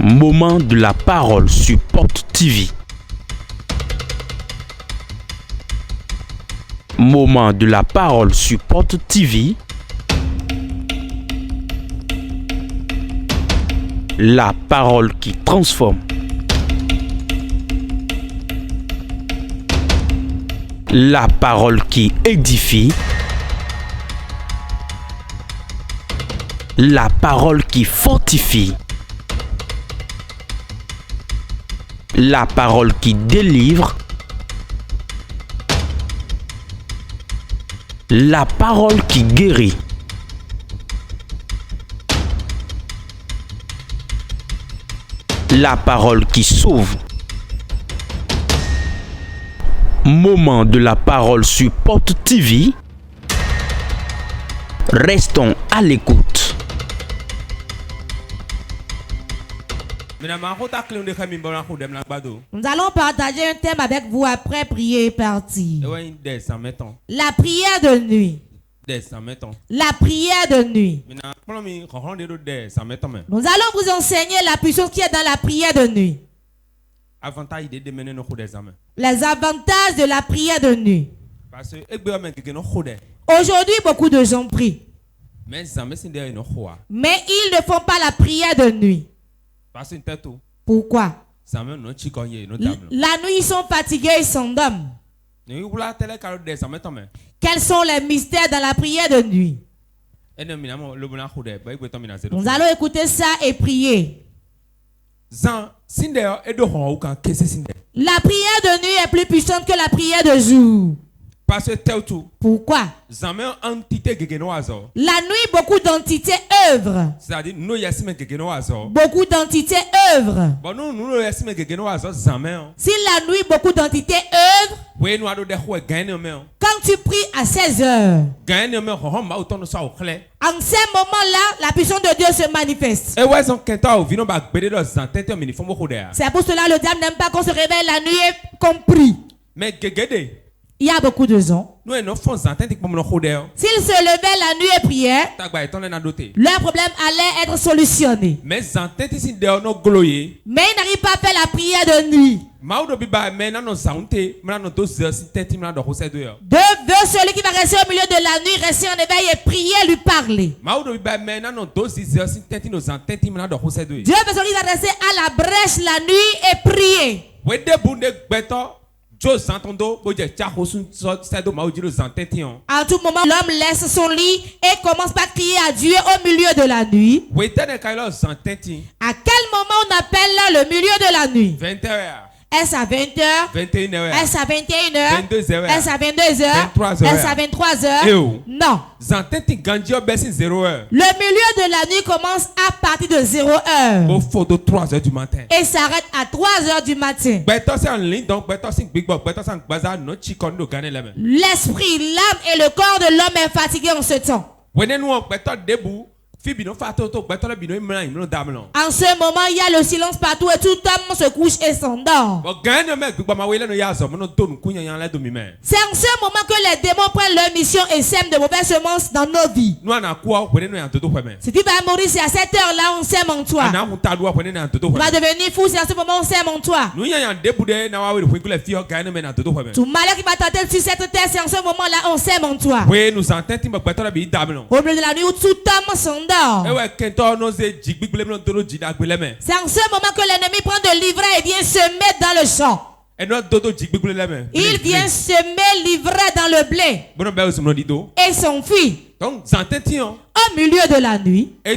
Moment de la parole sur Porte TV. Moment de la parole sur Porte TV. La parole qui transforme. La parole qui édifie. La parole qui fortifie. La parole qui délivre. La parole qui guérit. La parole qui sauve. Moment de la parole sur Porte TV. Restons à l'écoute. Nous allons partager un thème avec vous après prier et partir. La prière de nuit. La prière de nuit. Nous allons vous enseigner la puissance qui est dans la prière de nuit. Les avantages de la prière de nuit. Aujourd'hui, beaucoup de gens prient. Mais ils ne font pas la prière de nuit. Pourquoi? La nuit, ils sont fatigués, ils s'endorment. Quels sont les mystères dans la prière de nuit? Nous allons écouter ça et prier. La prière de nuit est plus puissante que la prière de jour. Pourquoi? La nuit, beaucoup d'entités œuvrent. Beaucoup d'entités œuvrent. Si la nuit, beaucoup d'entités œuvrent, quand tu pries à 16 heures, en ces moments-là, la puissance de Dieu se manifeste. C'est pour cela que le diable n'aime pas qu'on se réveille la nuit et qu'on prie. Il y a beaucoup de gens. S'ils se levaient la nuit et priaient, leur problème allait être solutionné. Mais ils n'arrivent pas à faire la prière de nuit. Dieu veut celui qui va rester au milieu de la nuit, rester en éveil et prier, lui parler. Dieu veut celui qui va rester à la brèche la nuit et prier. À tout moment, l'homme laisse son lit et commence par crier à Dieu au milieu de la nuit. À quel moment on appelle là le milieu de la nuit? 20h. Est-ce à 20h? 21h. Est-ce à 21h? 22h. Est-ce à 22h? 23h. Est-ce à 23h? Non. Le milieu de la nuit commence à partir de 0h. Et s'arrête à 3h du matin. L'esprit, l'âme et le corps de l'homme est fatigué en ce temps. En ce moment, il y a le silence partout et tout homme se couche et s'endort. C'est en ce moment que les démons prennent leur mission et sèment de mauvaises semences dans nos vies. Si tu vas mourir, c'est à cette heure-là on sème en toi. Tu vas devenir fou, c'est à ce moment on sème en toi. Tout malheur qui va tenter sur cette terre, c'est en ce moment-là on sème en toi. Au milieu de la nuit où tout homme s'endort. C'est en ce moment que l'ennemi prend de l'ivraie et vient semer dans le champ. Il vient semer l'ivraie dans le blé et s'enfuit. Au milieu de la nuit, on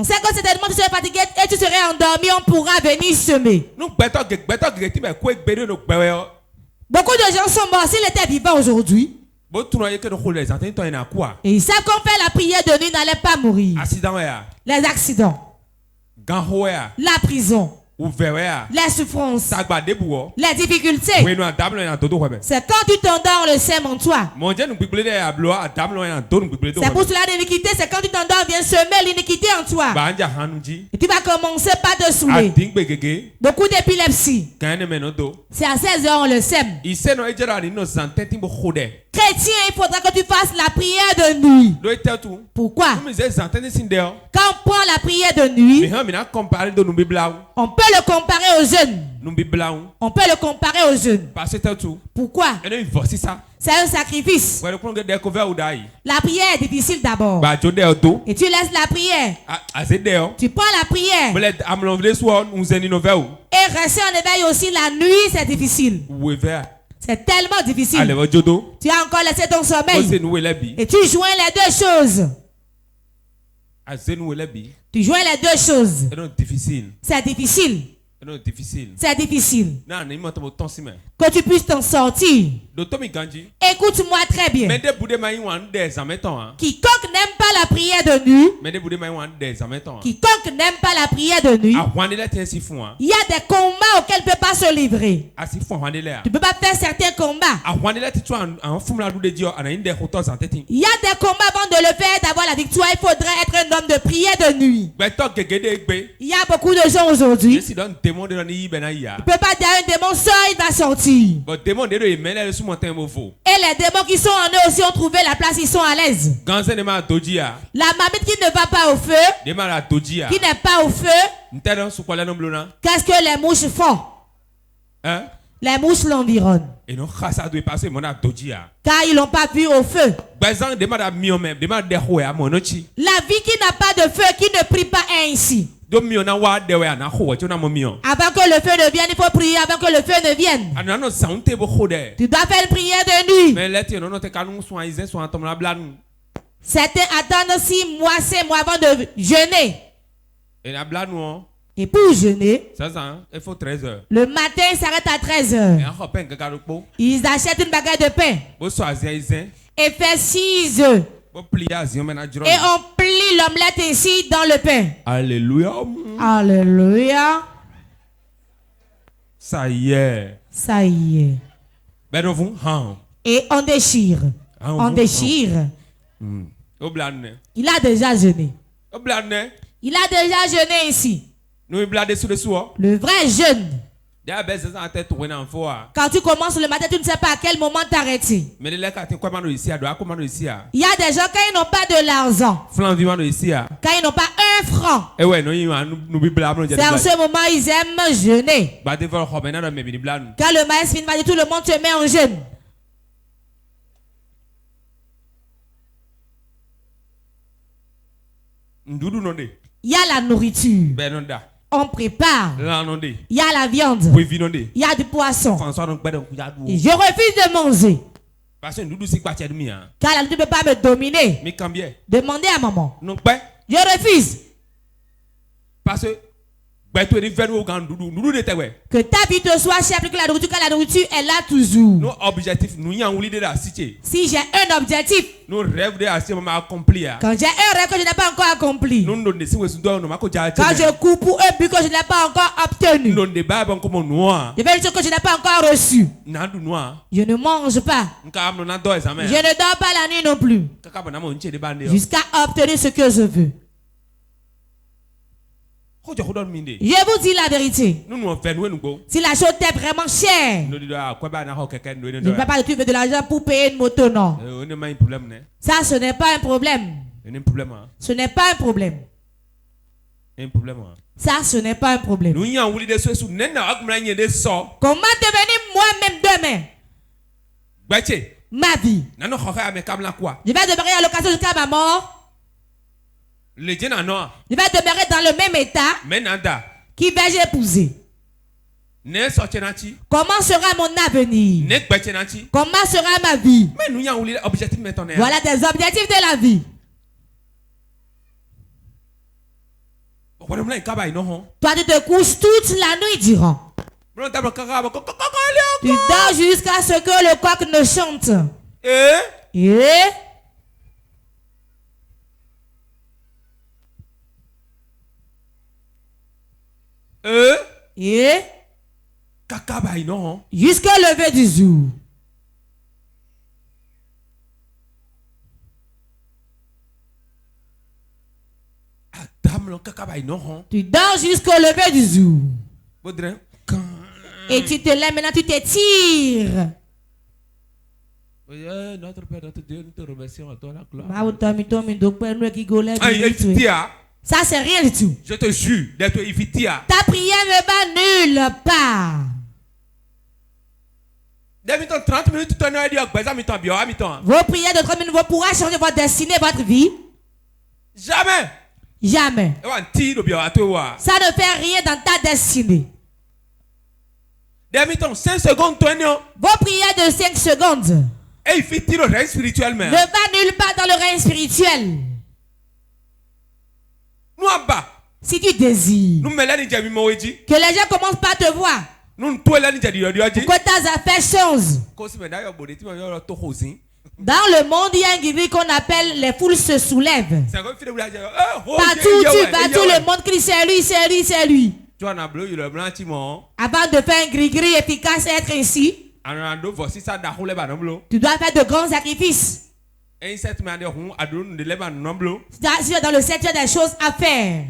sait que certainement tu serais fatigué et tu serais endormi, on pourra venir semer. Beaucoup de gens sont morts. S'ils étaient vivants aujourd'hui, et ils savent qu'on fait la prière de nuit, n'allait pas mourir. Les accidents, la prison, les souffrances, les difficultés. C'est quand tu t'endors, le sème en toi. C'est pour cela l'iniquité, c'est quand tu t'endors, vient semer l'iniquité en toi. Et tu vas commencer par te saouler. Beaucoup d'épilepsie. C'est à 16h on le sème. Chrétien, il faudra que tu fasses la prière de nuit. Pourquoi? Quand on prend la prière de nuit, on peut le comparer aux jeunes. On peut le comparer aux jeunes. Pourquoi? C'est un sacrifice. La prière est difficile d'abord. Et tu laisses la prière. Tu prends la prière. Et rester en éveil aussi la nuit, c'est difficile. C'est tellement difficile. Tu as encore laissé ton sommeil. Et tu joins les deux choses. Tu joins les deux choses. C'est difficile. C'est difficile. Que tu puisses t'en sortir. Écoute-moi très bien. Quiconque n'aime pas la prière de nuit, quiconque n'aime pas la prière de nuit, il y a des combats auxquels tu ne peux pas se livrer. Tu ne peux pas faire certains combats. Il y a des combats avant de le faire, d'avoir la victoire. Il faudrait être un homme de prière de nuit. Il y a beaucoup de gens aujourd'hui. Tu ne peux pas dire un démon sort, il va sortir. Et les démons qui sont en eux aussi ont trouvé la place, ils sont à l'aise. La marmite qui ne va pas au feu, qui n'est pas au feu, qu'est-ce que les mouches font? Les mouches l'environnent. Car ils l'ont pas vu au feu. La vie qui n'a pas de feu, qui ne prie pas ainsi. Avant que le feu ne vienne, il faut prier avant que le feu ne vienne. Tu dois faire une prière de nuit. Certains attendent 6 mois, 5 mois avant de jeûner. Et pour jeûner, il faut 13 heures. Le matin, il s'arrête à 13 heures. Ils achètent une baguette de pain. Et fait 6 œufs. Et on plie l'omelette ici dans le pain. Alléluia. Alléluia. Ça y est. Ça y est. Et on déchire. On déchire. Il a déjà jeûné. Il a déjà jeûné ici. Le vrai jeûne. Quand tu commences le matin, tu ne sais pas à quel moment t'arrêter. Il y a des gens, quand ils n'ont pas de l'argent, quand ils n'ont pas 1 franc, c'est en ce moment ils aiment jeûner. Quand le maïs finit, tout le monde se met en jeûne. Il y a la nourriture. On prépare. Il y a la viande. Il y a du poisson. Et je refuse de manger. Car la nourriture ne peut pas me dominer. Demandez à maman. Je refuse. Que ta vie te soit chère plus que la nourriture, car la nourriture est là toujours. Si j'ai un objectif, quand j'ai un rêve que je n'ai pas encore accompli, quand je cours pour un but que je n'ai pas encore obtenu, je vais dire que je n'ai pas encore reçu, je ne mange pas, je ne dors pas la nuit non plus, jusqu'à obtenir ce que je veux. Je vous dis la vérité. Si la chose t'est vraiment chère, je ne vais pas trouver de l'argent pour payer une moto, non. Ça, ce n'est pas un problème. Ce n'est pas un problème. Ça, ce n'est pas un problème. Comment devenir moi-même demain? Ma vie. Je vais demeurer à l'occasion jusqu'à ma mort. Je vais demeurer dans le même état qui vais épouser. Comment sera mon avenir? Comment sera ma vie? Voilà des objectifs de la vie. Toi, tu te couches toute la nuit durant. Tu dors jusqu'à ce que le coq ne chante. Jusqu'au lever du jour. Tu dors jusqu'au lever du jour. Et tu te lèves maintenant, tu t'étires. Notre Père, notre Dieu, nous te remercions à toi la gloire. Ça, c'est rien du tout. Je te jure d'être Ifitia. Ta prière ne va nulle part. 30 minutes, Vos prières de 30 minutes vont pouvoir changer votre destinée, votre vie. Jamais. Jamais. Ça ne fait rien dans ta destinée. 5 secondes, vos prières de 5 secondes ne va nulle part dans le règne spirituel. Si tu désires que les gens commencent par te voir, que tes affaires changent. Dans le monde, il y a un gris qu'on appelle les foules se soulèvent. Partout où tu vas, tout le monde crie c'est lui, c'est lui, c'est lui. Avant de faire un gris-gris efficace et être ainsi, tu dois faire de grands sacrifices. Si tu es dans le secteur des choses à faire,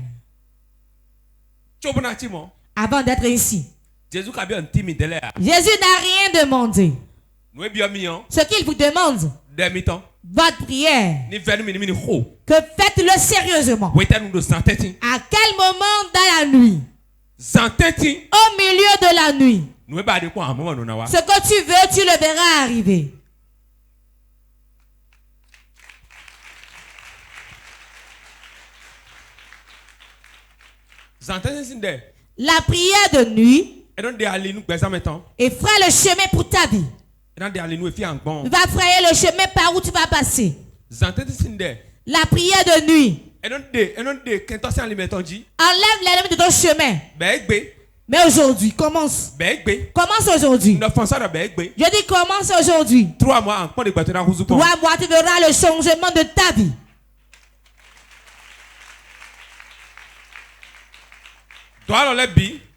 avant d'être ici, Jésus n'a rien demandé. Ce qu'il vous demande, votre prière, que faites-le sérieusement. À quel moment dans la nuit? Au milieu de la nuit. Ce que tu veux, tu le verras arriver. La prière de nuit et fera le chemin pour ta vie. Va frayer le chemin par où tu vas passer. La prière de nuit enlève l'ennemi de ton chemin. Mais aujourd'hui, commence. Commence aujourd'hui. Je dis commence aujourd'hui. 3 mois, tu verras le changement de ta vie.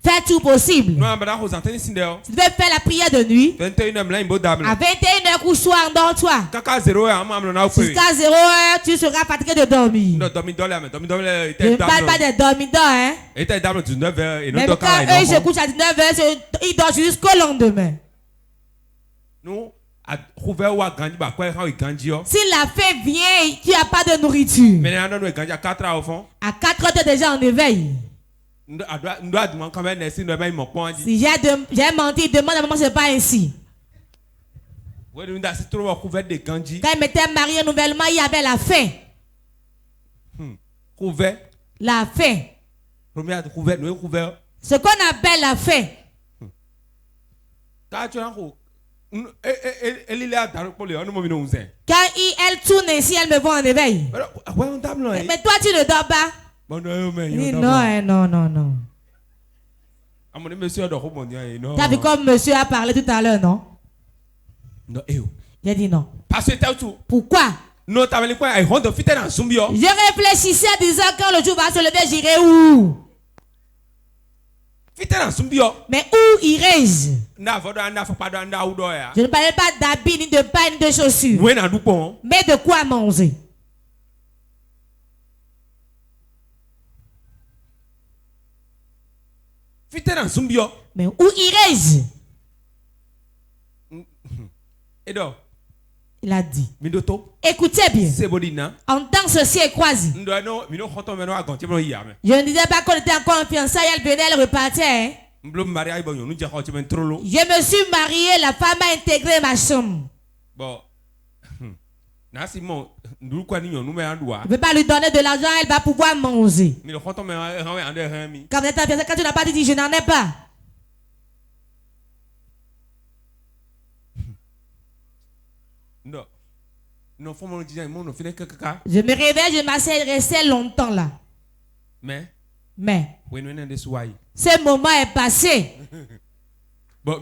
Fais tout possible. Tu devais faire la prière de nuit. À 21h, couche-toi, endors-toi. Jusqu'à 0h, tu seras fatigué de dormir. Je ne parle pas de dormir, hein. Mais quand eux se couchent à 19h, ils dorment jusqu'au lendemain. Si la faim vient, tu n'as pas de nourriture. À 4h, tu es déjà en éveil. Si j'ai menti, demande à maman, c'est pas ainsi. Quand il m'était marié nouvellement, il y avait la faim. La faim. Ce qu'on appelle la faim. Quand elle tourne ainsi, elle me voit en éveil. Mais toi, tu ne dors pas. Non. T'as vu comme monsieur a parlé tout à l'heure, non? J'ai dit non. Pourquoi? Je réfléchissais en disant quand le jour va se lever, j'irai où? Mais où irai-je? Je ne parlais pas d'habits, ni de pain, ni de chaussures. Mais de quoi manger? Mais où irai-je? Il a dit. Écoutez bien. Entends ceci et croisez. Je ne disais pas qu'on était encore en fiançailles, elle venait, elle repartait. Hein? Je me suis marié, la femme a intégré ma chambre. Je ne vais pas lui donner de l'argent, elle va pouvoir manger. Quand vous êtes en fiançailles, quand tu n'as pas dit je n'en ai pas. Je me réveille, je m'assieds, restais longtemps là. Mais ce moment est passé. Et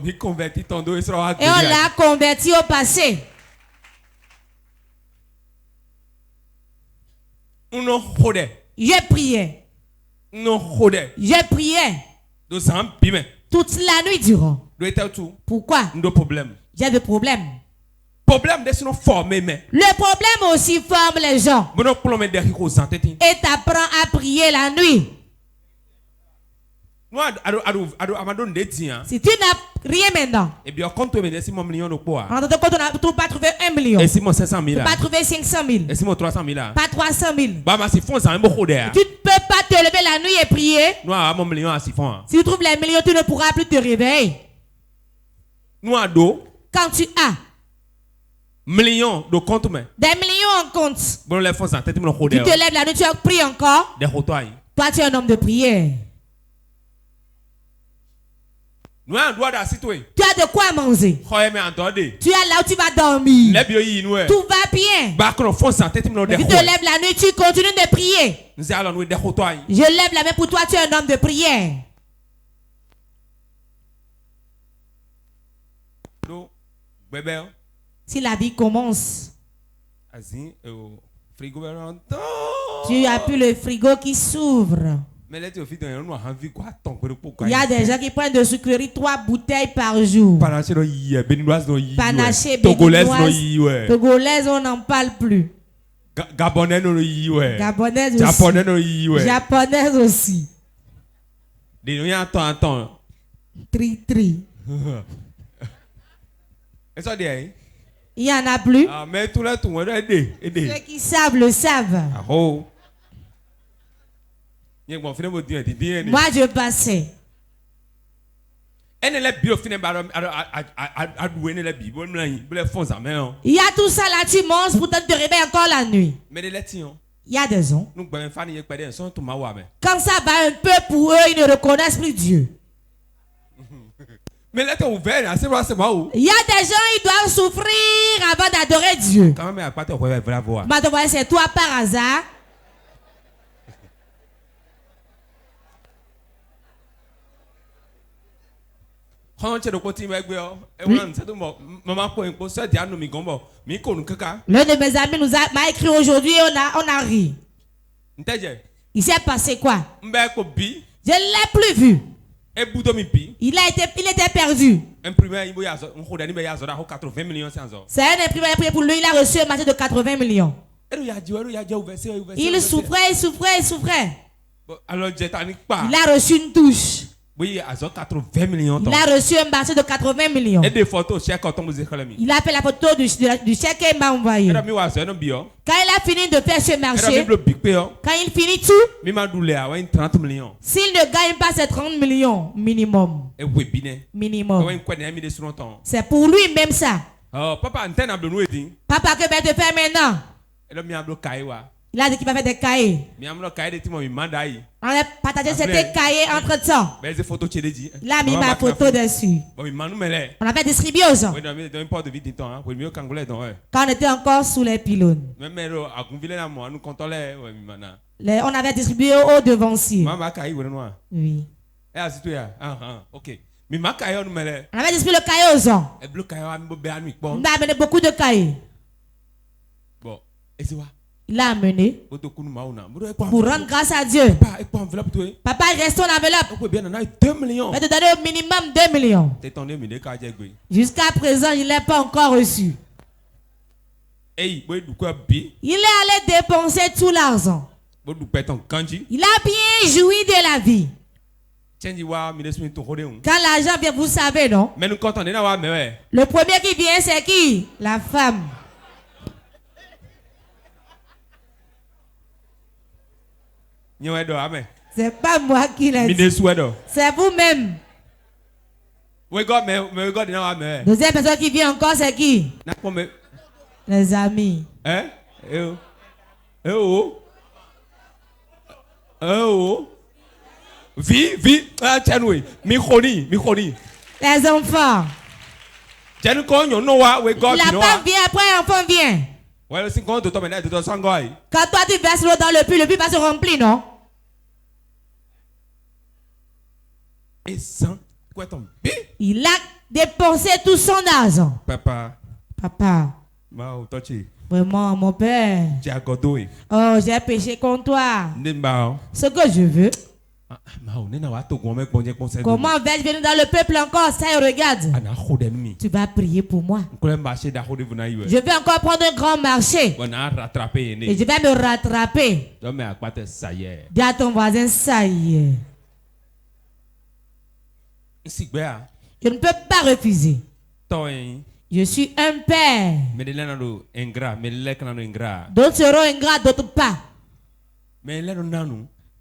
on l'a converti au passé. Je priais. Je priais. Toute la nuit durant. Pourquoi? J'ai des problèmes. Le problème aussi forme les gens. Et t'apprends à prier la nuit. Si tu n'as rien maintenant, en ton compte, on ne pas trouver 1 million. Tu ne peux pas trouver 500 000. Pas 300 000. Tu ne peux pas te lever la nuit et prier. Si tu trouves les millions, tu ne pourras plus te réveiller. Quand tu as millions de compte, des millions en compte, tu te lèves la nuit, tu pries encore. Toi, tu es un homme de prière. Tu as de quoi manger. Tu es là où tu vas dormir. Tout va bien. Tu te lèves la nuit, tu continues de prier. Je lève la main pour toi, tu es un homme de prière. Si la vie commence, tu as plus le frigo qui s'ouvre. Il y a des gens qui prennent de sucreries 3 bouteilles par jour. Panaché, béninoise, togolaise, on n'en parle plus. Gabonaise aussi. Japonaise aussi. Tri. Il n'y en a plus. Ceux qui savent le savent. Moi, je passais. Il y a tout ça là, tu manges pour te réveiller encore la nuit. Il y a des gens. Quand ça va un peu pour eux, ils ne reconnaissent plus Dieu. Il y a des gens, ils doivent souffrir avant d'adorer Dieu. C'est toi par hasard. L'un de mes amis m'a écrit aujourd'hui et on a ri. Il s'est passé quoi? Je ne l'ai plus vu. Il était perdu. C'est un imprimeur pour lui, il a reçu un marché de 80 millions. Il souffrait. Il a reçu une touche. Il a reçu un marché de 80 millions. Il a fait la photo du chèque et m'a envoyé. Quand il a fini de faire ce marché, quand il finit tout, s'il ne gagne pas ces 30 millions minimum, c'est pour lui même ça. Papa, que va te faire maintenant? Il a dit qu'il va faire des cahiers. On a partagé ces cahiers entre temps. Il a mis ma photo dessus. On avait distribué aux gens. Quand on était encore sous les pylônes. On avait distribué aux devanciers. Oui. On avait distribué le cahier aux gens. On a amené beaucoup de cahiers. Il l'a amené pour rendre grâce à Dieu. Papa, il reste ton enveloppe. Je vais te donner au minimum 2 millions. Jusqu'à présent, il ne l'a pas encore reçu. Il est allé dépenser tout l'argent. Il a bien joui de la vie. Quand l'argent vient, vous savez, non? Le premier qui vient, c'est qui? La femme. C'est pas moi qui l'ai dit. C'est vous-même. Deuxième personne qui vient encore, c'est qui? Les amis. Les enfants. La femme vient, après l'enfant vient. Quand toi tu verses l'eau dans le puits va se remplir, non? Il a dépensé tout son argent. Papa. Vraiment, mon père. Oh, j'ai péché contre toi. Ce que je veux. Comment vais-je venir dans le peuple encore? Ça, regarde. Tu vas prier pour moi. Je vais encore prendre un grand marché. Et je vais me rattraper. Dis à ton voisin, ça y est. Je ne peux pas refuser. Je suis un père. D'autres seront ingrats, d'autres pas.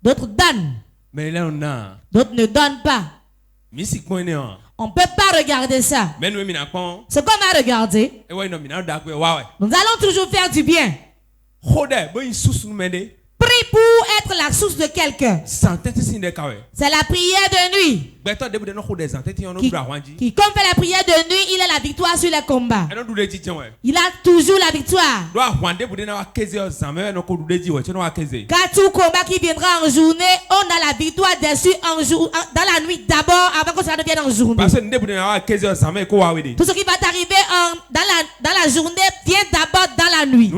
D'autres donnent. D'autres ne donnent pas. On ne peut pas regarder ça. Ce qu'on va regarder, nous allons toujours faire du bien. Prie pour être la source de quelqu'un. C'est la prière de nuit. Qui comme fait la prière de nuit, il a la victoire sur les combats. Il a toujours la victoire. Car tout combat qui viendra en journée, on a la victoire dessus dans la nuit d'abord, avant que ça ne vienne en journée. Tout ce qui va t'arriver dans la journée vient d'abord dans la nuit.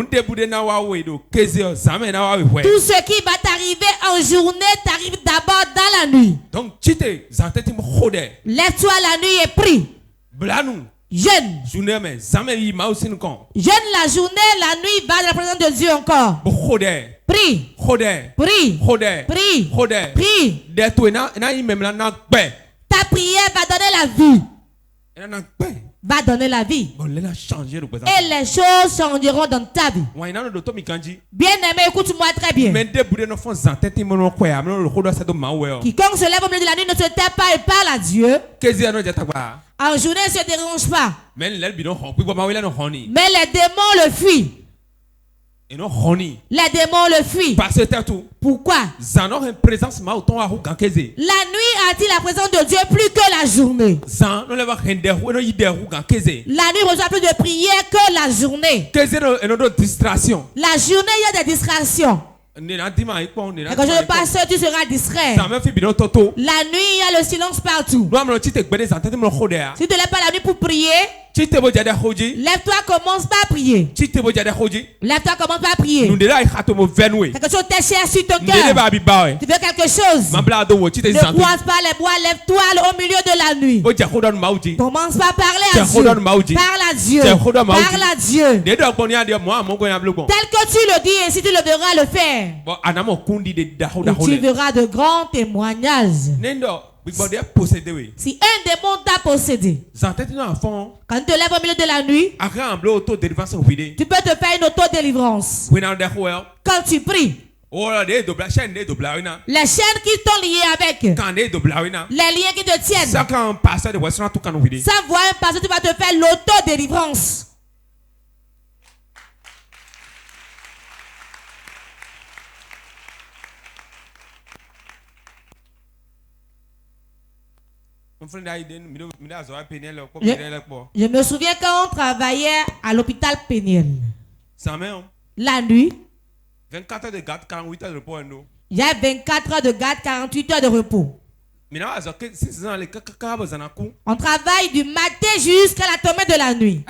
Tout ce qui va t'arriver en journée t'arrive d'abord dans la nuit. Donc, lève-toi la nuit et prie. Jeûne. Jeûne la journée, la nuit, va dans la présence de Dieu encore. Prie. Prie. Prie. Ta prière va donner la vie. Va donner la vie. Et les choses changeront dans ta vie. Bien aimé, écoute-moi très bien. Quiconque se lève au milieu de la nuit ne se tait pas et parle à Dieu. En journée ne se dérange pas. Mais les démons le fuient. Les démons le fuient. Pourquoi? La nuit a-t-il la présence de Dieu plus que la journée? La nuit reçoit plus de prières que la journée. La journée, il y a des distractions. Et quand je passe, tu seras distrait. La nuit, il y a le silence partout. Si tu ne te lèves pas la nuit pour prier, lève-toi, commence pas à prier. Lève-toi, commence pas à prier. Quelque chose t'est cher sur ton cœur. Tu veux quelque chose. Ne croise pas les bois, lève-toi au milieu de la nuit. Commence pas à parler à Dieu. Parle à Dieu. Parle à Dieu. Tel que tu le dis, et si tu le verras le faire. Et tu verras de grands témoignages. Si un démon t'a possédé, quand tu te lèves au milieu de la nuit, tu peux te faire une auto-délivrance. Quand tu pries, les chaînes qui t'ont lié avec, les liens qui te tiennent, sans voir un pasteur, tu vas te faire l'auto-délivrance. Je me souviens quand on travaillait à l'hôpital Péniel. La nuit, 24 heures de garde, 48 heures de repos. Il y a 24 heures de garde, 48 heures de repos. On travaille du matin jusqu'à la tombée de la nuit.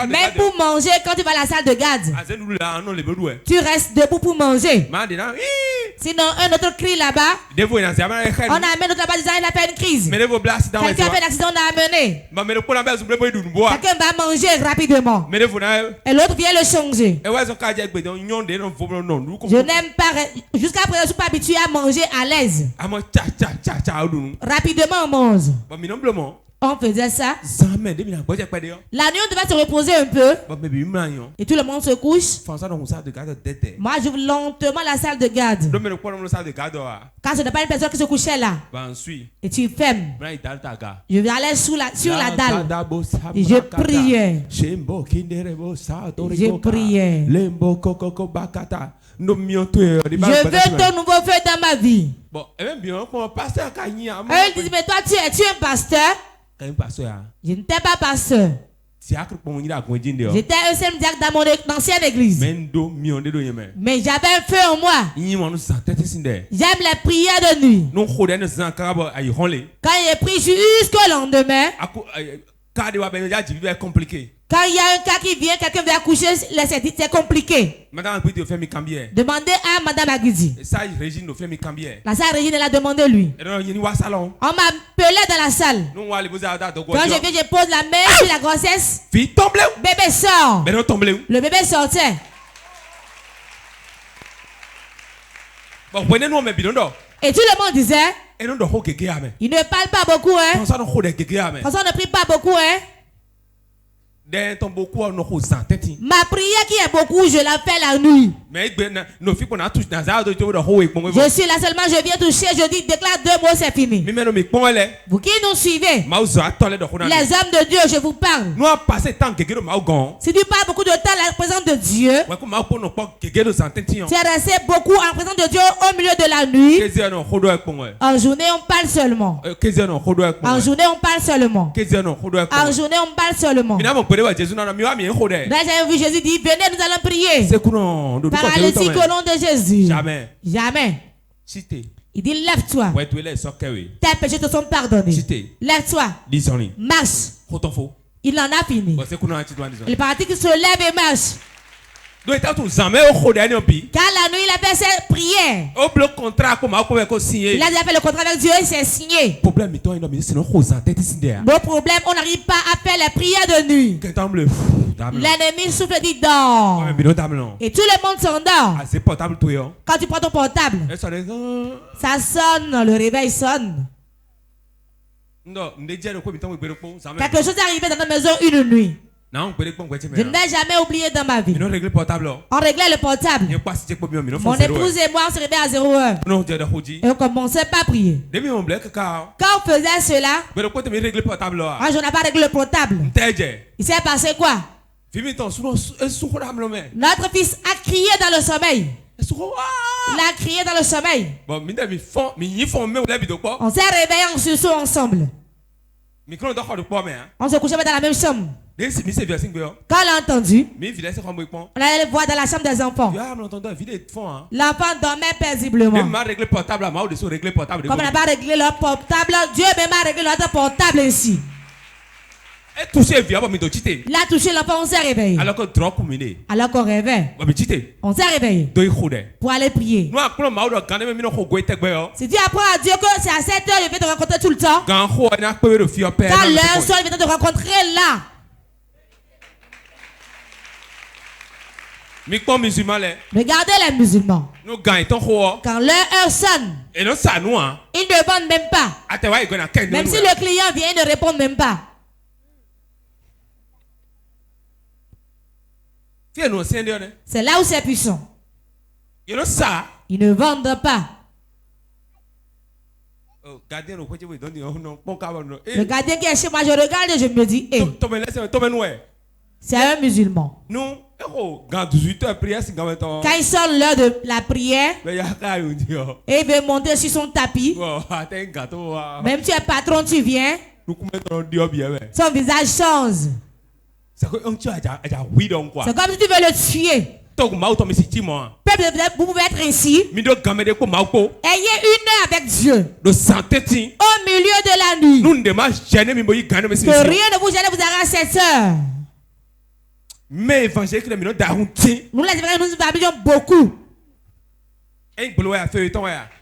Même pour manger, quand tu vas à la salle de garde, tu restes debout pour manger. Sinon, un autre crie là-bas. On a amené notre là-bas disant il a fait une crise. Quelqu'un a fait un accident, on a amené. Quelqu'un va manger rapidement. Et l'autre vient le changer. Je n'aime pas. Jusqu'à présent, je ne suis pas habitué à manger à l'aise. Rapidement, on mange. On faisait ça. La nuit, on devait se reposer un peu. Et tout le monde se couche. Moi, j'ouvre lentement la salle de garde. Quand ce n'est pas une personne qui se couchait là. Et tu fermes. Je vais aller sur la dalle. Et je priais. Je priais. Je veux ton nouveau feu dans ma vie. Eux disent, mais toi, tu es un pasteur? Je n'étais pas pasteur. J'étais un seul diacre dans mon ancienne église. Mais j'avais un feu en moi. J'aime les prières de nuit. Quand j'ai prié jusqu'au lendemain, quand il y a un cas qui vient, quelqu'un veut accoucher, c'est compliqué. Demandez à Madame Agudi. La sœur Régine, elle a demandé lui. On m'a appelé dans la salle. Quand je viens, je pose la main sur la grossesse. Bébé sort. Le bébé sortait. Et tout le monde disait, il ne parle pas beaucoup, hein. François ne prie pas beaucoup, hein. Ma prière qui est beaucoup, je la fais la nuit. Je suis là seulement, je viens toucher, je dis, déclare 2 mots, c'est fini. Vous qui nous suivez, les hommes de Dieu, je vous parle. Si tu parles beaucoup de temps à la présence de Dieu, tu es resté beaucoup en présence de Dieu au milieu de la nuit. En journée, on parle seulement. En journée, on parle seulement. En journée, on parle seulement. Là, j'avais vu Jésus dire, venez, nous allons prier. Paralytique au nom de Jésus. Jamais. Jamais. Il dit, lève-toi. Tes péchés te sont pardonnés. Lève-toi. Marche. Il en a fini. Le paralytique se lève et marche. Car la nuit, il a fait cette prière. Il a déjà fait le contrat avec Dieu et c'est signé. Nos problèmes, on n'arrive pas à faire les prières de nuit. L'ennemi souffle, dit dors. Et tout le monde s'endort. Quand tu prends ton portable, ça sonne, le réveil sonne. Quelque chose est arrivé dans notre maison une nuit. Je ne vais jamais oublier dans ma vie. On réglait le portable. Mon épouse et moi, on se réveillait à 0h. Et on commençait pas à prier. Quand on faisait cela, je n'ai pas réglé le portable. Il s'est passé quoi? Notre fils a crié dans le sommeil. Il a crié dans le sommeil. On s'est réveillés en sursaut ensemble. On se couchait dans la même chambre. Quand on l'a entendu, on allait le voir dans la chambre des enfants. L'enfant dormait paisiblement. Comme on n'a pas réglé leur portable, Dieu même a réglé notre portable ainsi. Il a touché l'enfant, on s'est réveillé. Alors qu'on rêvait, on s'est réveillé pour aller prier. Si tu apprends à Dieu que c'est à 7h, il vient te rencontrer tout le temps. Quand l'heure soit, il vient te rencontrer là. Regardez les musulmans. Quand leur heure sonne, ils ne demandent même pas. Même si le client vient, ils ne répondent même pas. C'est là où c'est puissant. Ils ne vendent pas. Le gardien qui est chez moi, je regarde et je me dis, hey, c'est un musulman. Quand il sonne l'heure de la prière, et il veut monter sur son tapis, même si tu es patron, tu viens, son visage change. C'est comme si tu veux le tuer. Vous pouvez être ainsi. Ayez 1 heure avec Dieu. Au milieu de la nuit. Que rien ne vous gêne, vous avez à 7 heures. Mais évangile que nous les évangélistes, nous parlions beaucoup.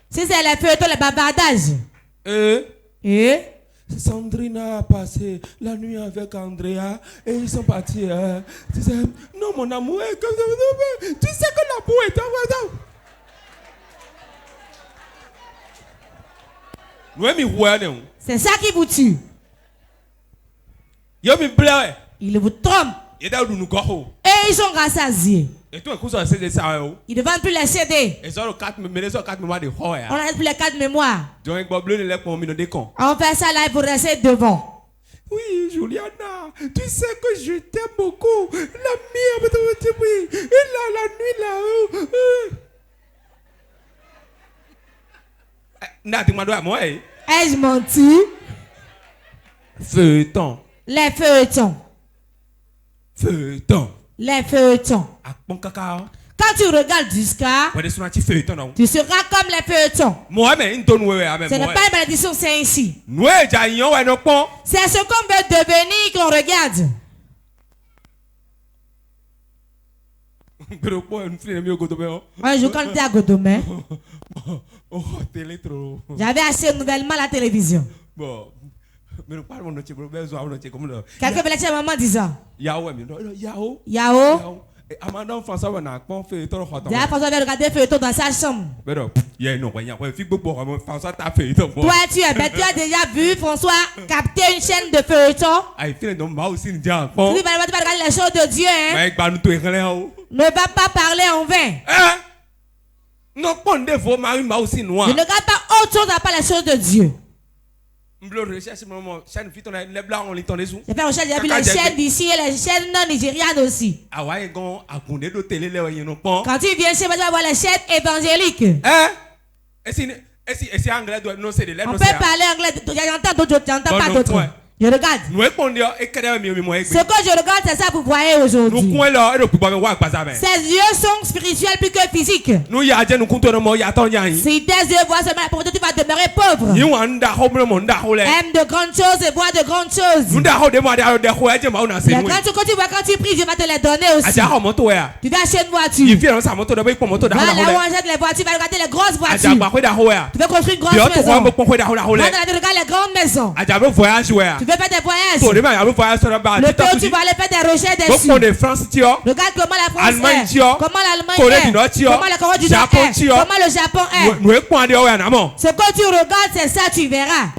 Si c'est les feuilletons, les bavardages. Sandrine a passé la nuit avec Andrea et ils sont partis. Tu sais, non, mon amour, tu sais que l'amour est un. C'est ça qui vous tue. Il vous trompe. Et ils sont rassasiés. Ils ne vendent plus les CD. On n'arrête plus les 4 mémoires. On fait ça là et vous restez devant. Oui, Juliana, tu sais que je t'aime beaucoup. La nuit là-haut. Ai-je menti? Feuilleton. Les feuilletons. Feuilleton. Les feuilletons. Quand tu regardes jusqu'à, tu seras comme les feuilletons. Ce n'est pas une malédiction, c'est ainsi. C'est ce qu'on veut devenir qu'on regarde. Un jour, quand j'étais à Godomé, j'avais acheté nouvellement la télévision. Quelqu'un veut laisser maman disant Yao. Déjà, François avait regardé le feuilleton dans sa chambre. Toi, tu as déjà vu François capter une chaîne de feuilleton. Tu vas regarder les choses de Dieu. Hein? Ne va pas parler en vain. Je ne regarde pas autre chose à part les choses de Dieu. J'ai fait recherche, j'ai vu les chaînes d'ici et les chaînes nigérianes aussi. Quand tu viens chez moi, tu vas voir les chaînes évangéliques. On peut parler anglais, j'entends d'autres, j'entends pas d'autres. Je regarde. Ce que je regarde, c'est ça que vous voyez aujourd'hui. Ses yeux sont spirituels plus que physiques. Si tes yeux voient seulement la pauvreté, tu vas demeurer pauvre. Aime de grandes choses et bois de grandes choses. Les grandes choses que tu vois quand tu pries, Dieu va te les donner aussi. Tu vas acheter une voiture. Va là où on achète les voitures, tu vas regarder les grosses voitures. Tu veux construire une grosse maison. Va dans la ville, regarde les grandes maisons. Tu veux faire des voyages. Le pays où tu vas aller faire des recherches dessus. Regarde comment la France est. Comment l'Allemagne est. Comment la Corée du Nord est. Comment le Japon est. Ce que tu regardes, c'est ça, tu verras.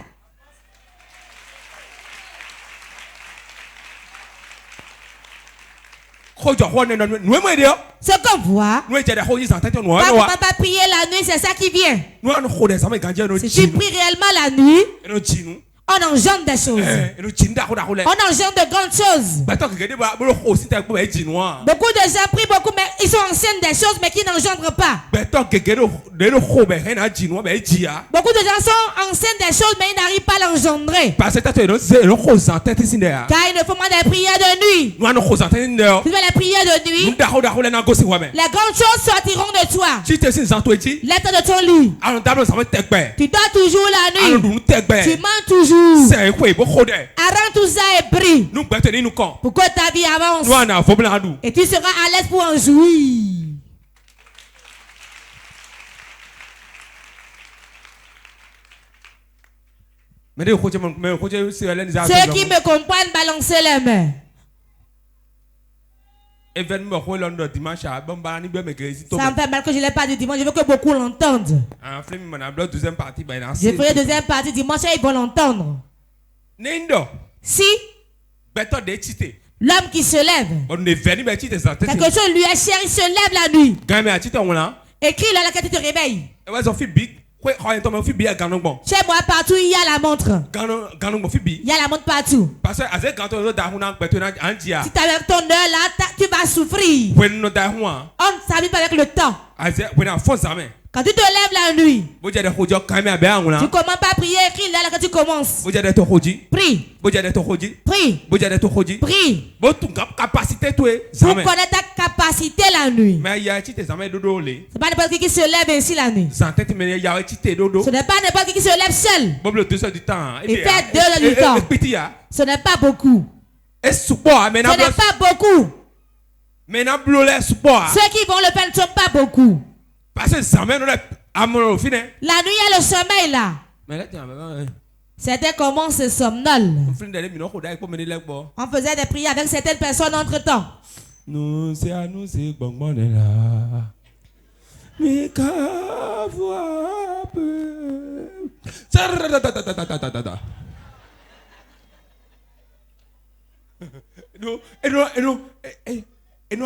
Ce qu'on voit, quand on ne va pas prier la nuit, c'est ça qui vient. Si tu pries réellement la nuit, on engendre des choses. On engendre de grandes choses. Beaucoup de gens prient beaucoup, mais ils sont anciennes des choses, mais qui n'engendrent pas. Beaucoup de gens sont anciennes des choses, mais ils n'arrivent pas à l'engendrer. Car ils ne font pas des prières de nuit. Tu fais les prières de nuit, les grandes choses sortiront de toi. Lève-toi de ton lit. Tu dors toujours la nuit. Tu mens toujours. Arrête tout ça et prie pour que ta vie avance. Et tu seras à l'aise pour en jouir. Ceux qui me comprennent, balancez les mains. Ça me fait mal que je ne l'ai pas dit dimanche. Je veux que beaucoup l'entendent. Je ferai deuxième partie dimanche et ils vont l'entendre. Si l'homme qui se lève, quelque chose lui est cher, il se lève la nuit. Écris là quand tu te réveilles. Chez moi, partout, il y a la montre. Il y a la montre partout. Si tu as ton heure là, tu vas souffrir. On ne s'habille pas avec le temps. Quand tu te lèves la nuit, tu ne commences pas à prier, écris là quand tu commences. Prie. Prie. Prie. Pour connaître ta capacité la nuit. Ce n'est pas n'importe qui se lève ainsi la nuit. Ce n'est pas n'importe qui se lève seul. Il fait 2 heures du temps. Ce n'est pas beaucoup. Ce n'est pas beaucoup. Ceux qui vont le faire ne sont pas beaucoup. La nuit, il y a le sommeil là. Certains commencent à somnol. On faisait des prières avec certaines personnes entre temps. Nous, c'est à nous, c'est bon, bon, là. Mais qu'à voir peu. Elle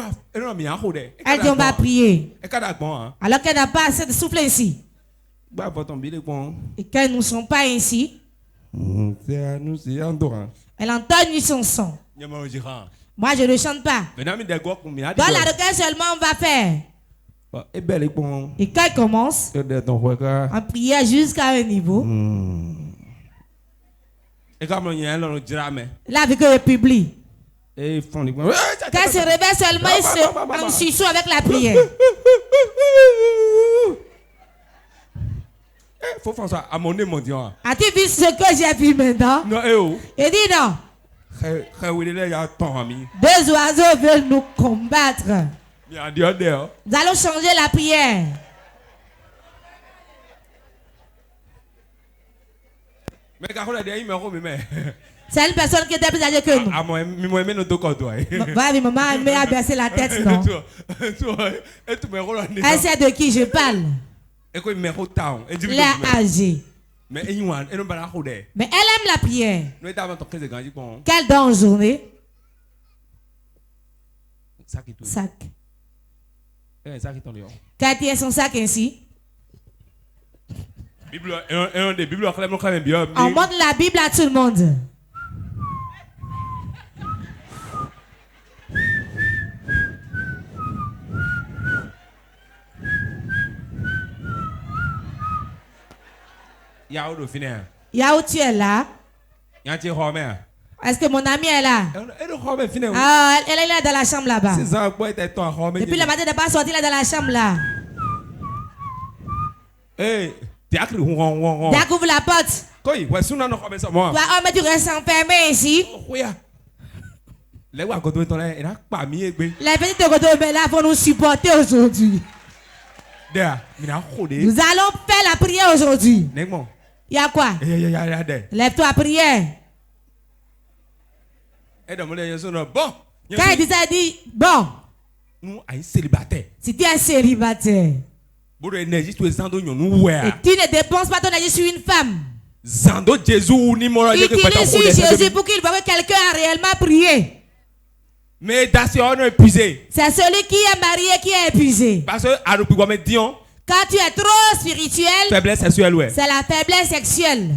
dit on va prier. Alors qu'elle n'a pas assez de souffle ici. Et qu'elles ne sont pas ici. Elle entonne son son. Moi je ne chante pas. Dans la requête seulement on va faire. Et quand elle commence, on prie jusqu'à un niveau. Là avec le public. Quand il se réveille seulement, il se en suçant avec la prière. As-tu vu ce que j'ai vu maintenant? Il dit non. 2 oiseaux veulent nous combattre. Nous allons changer la prière. C'est une personne qui était plus âgée que nous. Maman m'a baissé la tête, non? Elle sait de qui je parle. Elle est âgée. Mais elle aime la prière. Quelle donne journée? Sac. Quand il y a son sac ainsi. On montre la Bible à tout le monde. Yao, tu es là? Est-ce que mon ami est là? Ah, elle est là dans la chambre là-bas. Depuis le matin, elle n'est pas sortie là dans la chambre là. Diak, ouvre la porte. Mais tu restes enfermé ici. Les petits de là vont nous supporter aujourd'hui. Nous allons faire la prière aujourd'hui. Il y a quoi? Lève-toi à prière. Quand il dit ça, il dit bon. Si tu es célibataire et tu ne dépenses pas ton énergie sur une femme, utilise sur Jésus pour qu'il voit que quelqu'un a réellement prié. C'est celui qui est marié qui est épuisé. Quand tu es trop spirituel, c'est la faiblesse sexuelle.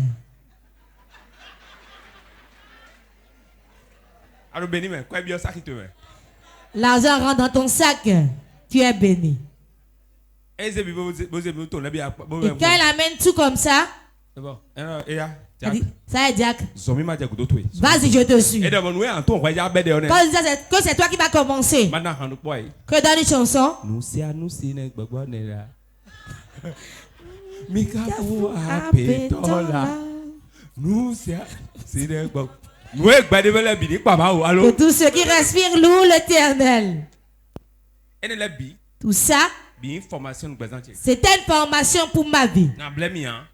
L'argent rentre dans ton sac, tu es béni. Et quand il amène tout comme ça, ça est Jack. Vas-y, je te suis. Quand il dit que c'est toi qui vas commencer, que dans les chansons, que tous ceux qui respirent louent l'Éternel. Tout ça, c'était une formation pour ma vie.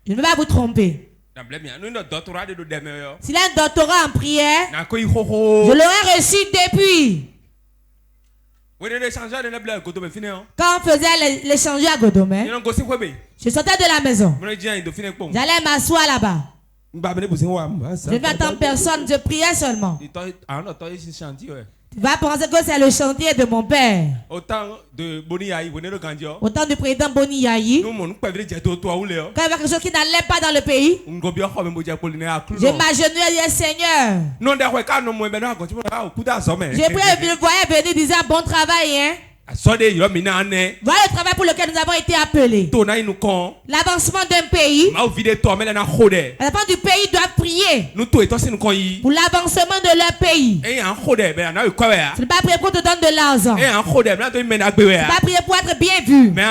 Je ne vais pas vous tromper. S'il a un doctorat en prière, je l'aurais reçu depuis. Quand on faisait l'échange à Godomé, je sortais de la maison. J'allais m'asseoir là-bas. Je ne vais attendre personne, je priais seulement. Tu vas penser que c'est le chantier de mon père. Autant du président Boni Yayi. Quand il y a quelque chose qui n'allait pas dans le pays, je m'agenouille et dis Seigneur. J'ai pris le voyage venir disant bon travail, hein. Voilà le travail pour lequel nous avons été appelés. L'avancement d'un pays. La fin du pays doit prier pour l'avancement de leur pays. Ce n'est pas prier pour te donner de l'argent. Ce n'est pas prier pour être bien vu. Mais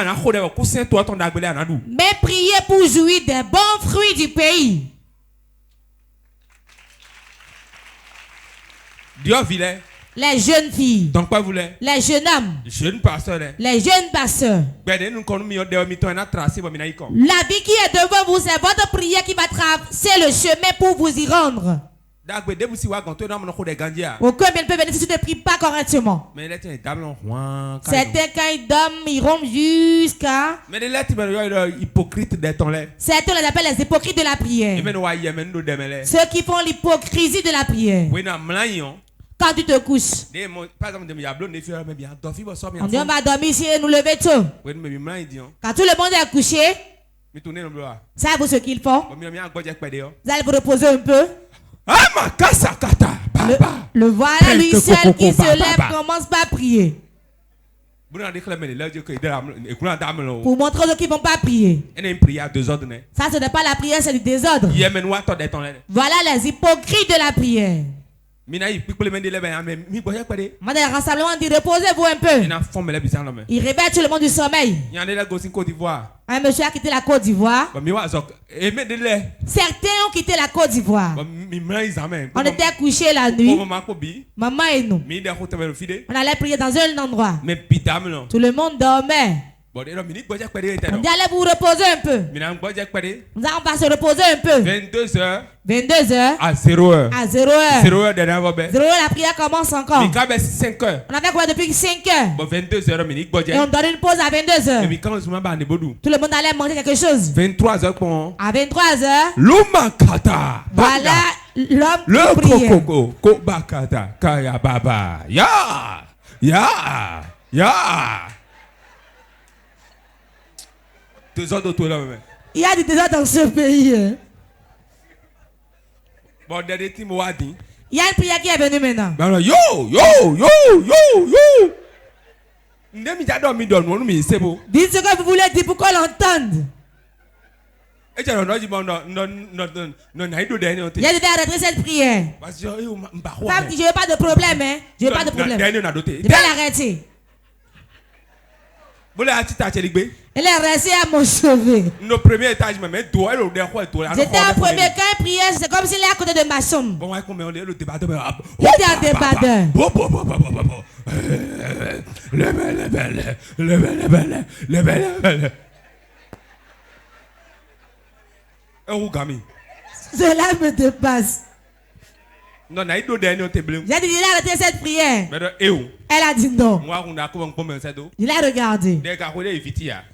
prier pour jouir des bons fruits du pays. Les jeunes filles. Donc quoi vous voulez? Les jeunes hommes. Jeunes pasteurs. Les jeunes pasteurs. La vie qui est devant vous, c'est votre prière qui va traverser le chemin pour vous y rendre. Aucun bien ne peut venir si tu ne pries pas correctement. Certains quand ils dorment, ils rompent jusqu'à... Certains les appellent les hypocrites de la prière. Ceux qui font l'hypocrisie de la prière. Quand tu te couches, on dit on va dormir ici et nous lever tôt. Quand tout le monde est couché, savez-vous ce qu'ils font? Vous allez vous reposer un peu. Le voilà lui seul qui se lève, commence pas à prier. Pour montrer aux autres qui ne vont pas prier. Ça, ce n'est pas la prière, c'est du désordre. Voilà les hypocrites de la prière. Dans les rassemblements, on dit reposez-vous un peu. Il réveille tout le monde du sommeil. Un monsieur a quitté la Côte d'Ivoire. Certains ont quitté la Côte d'Ivoire. On était couchés la nuit. Maman et nous. On allait prier dans un endroit. Tout le monde dormait. On dit allez vous reposer un peu. On va se reposer un peu. 22h 22h à 0h. à 0h. 0h dernière fois. 0h la prière commence encore. 5h. On avait quoi depuis 5h. 22h Et on donne une pause à 22h. Et puis quand tout le monde allait manger quelque chose. 23h À 23h. Lumakata. Voilà l'homme Le qui priait. koko kobakata kaya baba. Ya. Deux autres là même. Il y a des désordres dans ce pays. Hein. Bon, dernier team wadi. Il y a une prière qui est venue maintenant. Yo. Ndemi ja dormi donne mi c'est beau. Dites ce que vous voulez dire pour qu'on l'entende. Et tu non naïdo dernier. Il y a des arrêter cette prière. Femme dit je veux pas de problème hein. Je veux pas de problème. Je vais l'arrêter. Elle est restée à mon chevet. Nos premiers étages, même j'étais en premier, quand il priait, c'est comme s'il est à côté de ma chambre. Il était un débardeur. Cela me dépasse. Non, j'ai dit il a arrêté cette prière. Elle a dit non. Il a regardé.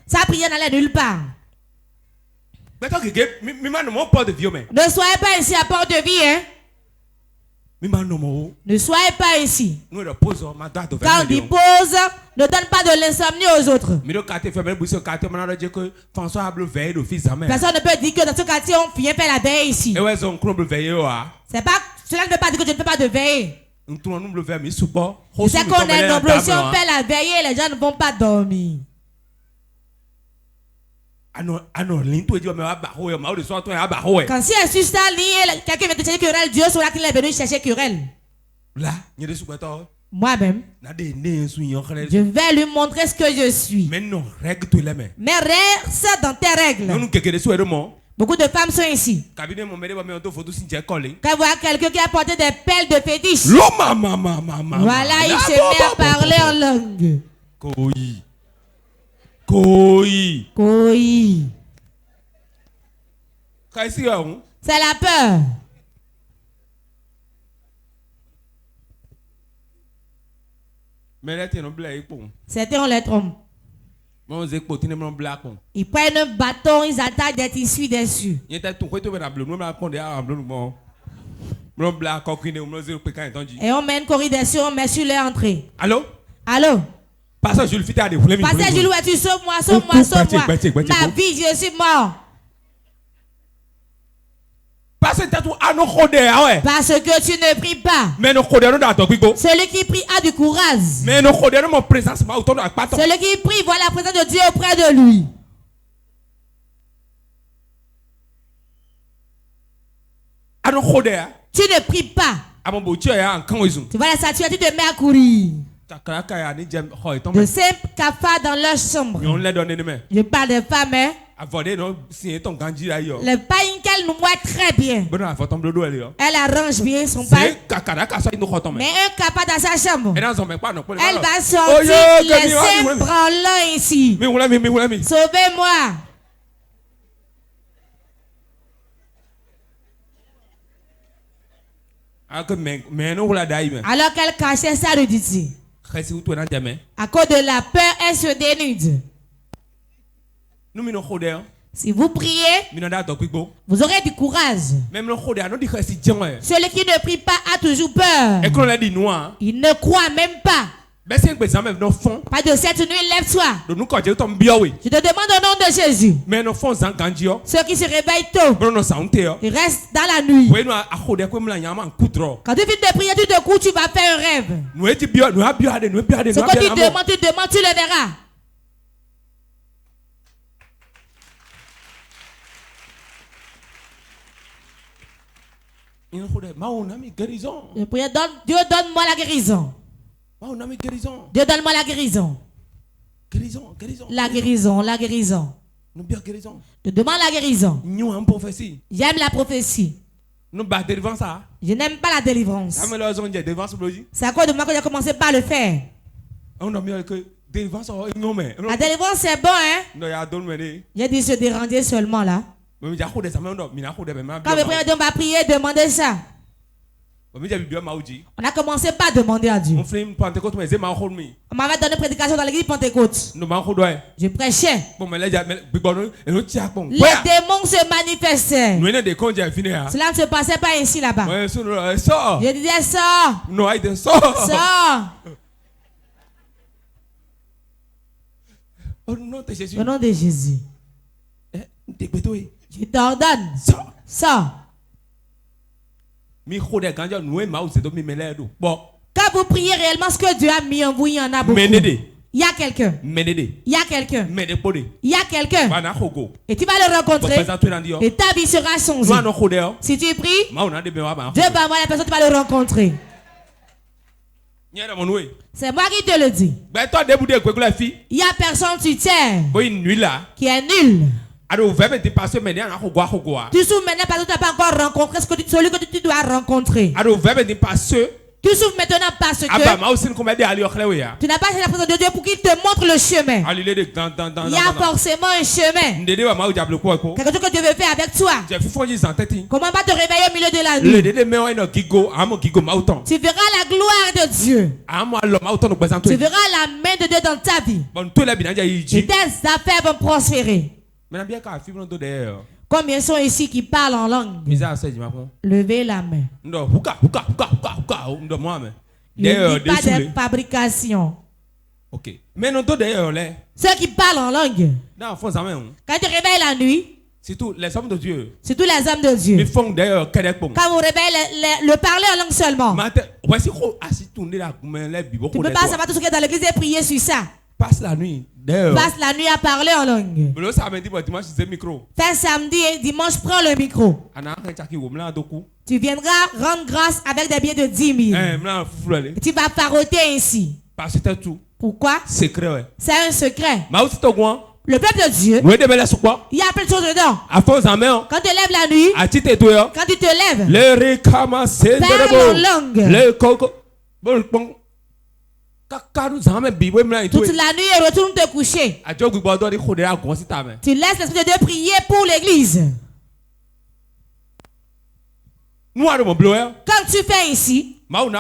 Sa prière n'allait nulle part. Ne soyez pas ici à Port-de-Vie, hein. Ne soyez pas ici. Quand on dit pause, ne donne pas de l'insomnie aux autres. Personne ne peut dire que dans ce quartier, on vient faire la veille ici. C'est pas, cela ne veut pas dire que je ne peux pas de veiller. C'est qu'on est nombreux. Si on fait la veille, les gens ne vont pas dormir. Quand si un sustain quelqu'un vient te chercher querelle, Dieu saura qu'il est venu chercher querelle. Moi-même, je vais lui montrer ce que je suis. Mais reste dans tes règles. Beaucoup de femmes sont ici. Quand vous voyez quelqu'un qui a porté des pelles de fétiche, voilà, il se met à parler en langue. Koi. C'est la peur. C'était on les trompe. Ils prennent un bâton, ils attaquent des tissus dessus. Et on met une corrida dessus, on met sur leur entrée. Allô? Pasteur Jules, tu sauve-moi. Ma vie, je suis mort. Parce que tu ne pries pas. Celui qui prie a du courage. Celui qui prie voit la présence de Dieu auprès de lui. Tu ne pries pas. Tu vois la statue, tu te mets à courir. De simples cafards dans leur chambre. Je parle des femmes, hein. Le pain qu'elle nous voit très bien. Elle arrange bien son pain. Mais un cafard dans sa chambre. Elle va sortir les seins branlants ici. Sauvez-moi. Alors qu'elle cachait sa nudité. À cause de la peur, elle se dénude. Si vous priez, vous aurez du courage. Celui qui ne prie pas a toujours peur. Il ne croit même pas. Pas de cette nuit, lève-toi. Je te demande au nom de Jésus. Ceux qui se réveillent tôt, ils restent dans la nuit. Quand tu finis de prier, tu te couches, tu vas faire un rêve. Ce que tu demandes, tu le verras. Je prie, Dieu donne-moi la guérison. Dieu donne-moi la guérison. La guérison. Je demande la guérison. J'aime la prophétie. Je n'aime pas la délivrance. C'est à cause de moi que j'ai commencé par le faire. La délivrance c'est bon, hein? J'ai dit se déranger seulement là. Quand le frère va prier, demander ça. On a commencé par demander à Dieu. On m'avait donné une prédication dans l'église Pentecôte. Je prêchais. Les démons se manifestaient. Cela ne se passait pas ici là-bas. Je disais sors. Sors. Au nom de Jésus. Je t'ordonne. Sors. Quand vous priez réellement ce que Dieu a mis en vous, il y en a beaucoup. Il y a quelqu'un. Il y a quelqu'un. Il y a quelqu'un. Et tu vas le rencontrer. Et ta vie sera changée. Si tu pries, Dieu va voir la personne, tu vas le rencontrer. C'est moi qui te le dis. Il y a personne tu tiens qui est nul. Tu souffres maintenant parce que tu n'as pas encore rencontré celui que tu dois rencontrer. Tu souffres maintenant parce que tu n'as pas cherché la présence de Dieu pour qu'il te montre le chemin. Il y a forcément un chemin. Quelque chose que Dieu veut faire avec toi. Comment va te réveiller au milieu de la nuit? Tu verras la gloire de Dieu. Tu verras la main de Dieu dans ta vie. Et tes affaires vont prospérer. Combien sont ici qui parlent en langue? Levez la main. Il n'y a pas de fabrication. Ceux qui parlent en langue, quand tu réveilles la nuit, surtout les hommes de Dieu. Quand vous réveillez le parler en langue seulement. Tu ne peux pas savoir tout ce qui est dans l'église et prier sur ça. Passe la nuit à parler en langue. Fais samedi et dimanche, prends le micro. Tu viendras rendre grâce avec des billets de 10 000. Et tu vas paroter ainsi. Pourquoi? C'est un secret. Le peuple de Dieu, il y a plein de choses dedans. Quand tu te lèves la nuit, quand tu te lèves, parle en langue. Toute la nuit et retourne te coucher. Tu laisses l'Esprit de Dieu prier pour l'église. Quand tu fais ici, Dieu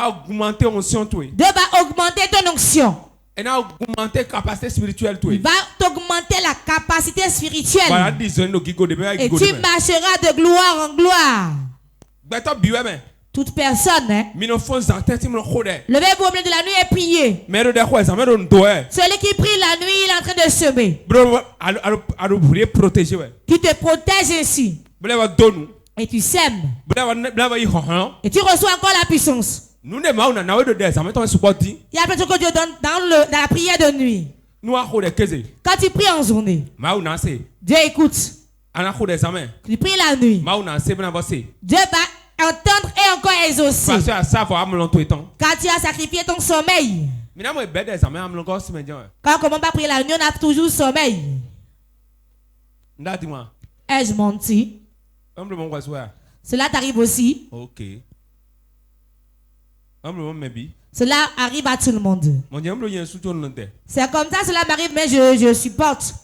va augmenter ton onction. Il va t'augmenter la capacité spirituelle. Et tu marcheras de gloire en gloire. Toute personne, levez-vous au milieu de la nuit et priez. Celui qui prie la nuit, il est en train de semer. Qui te protège ainsi. Et tu sèmes. Et tu reçois encore la puissance. Il y a plein de choses que Dieu donne dans la prière de nuit. Quand tu pries en journée, Dieu écoute. Tu pries la nuit, Dieu va entendre et encore exaucer. Quand tu as sacrifié ton sommeil. Quand on commence à prier la nuit, on a toujours sommeil. Ai-je menti? Cela t'arrive aussi. Ok. Cela arrive à tout le monde. C'est comme ça, cela m'arrive, mais je supporte.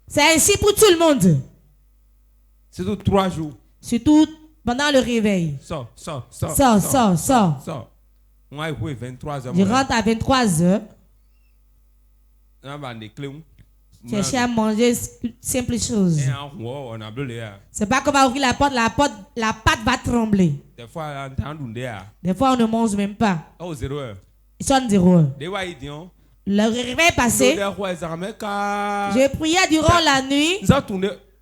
C'est ainsi pour tout le monde. Surtout 3 jours. Surtout pendant le réveil. Sors. Je rentre à 23h. Chercher à manger simple chose. C'est pas qu'on va ouvrir la porte, la pâte va trembler. Des fois, on ne mange même pas. Ils sont 0h. Le réveil est passé. Je priais durant la nuit.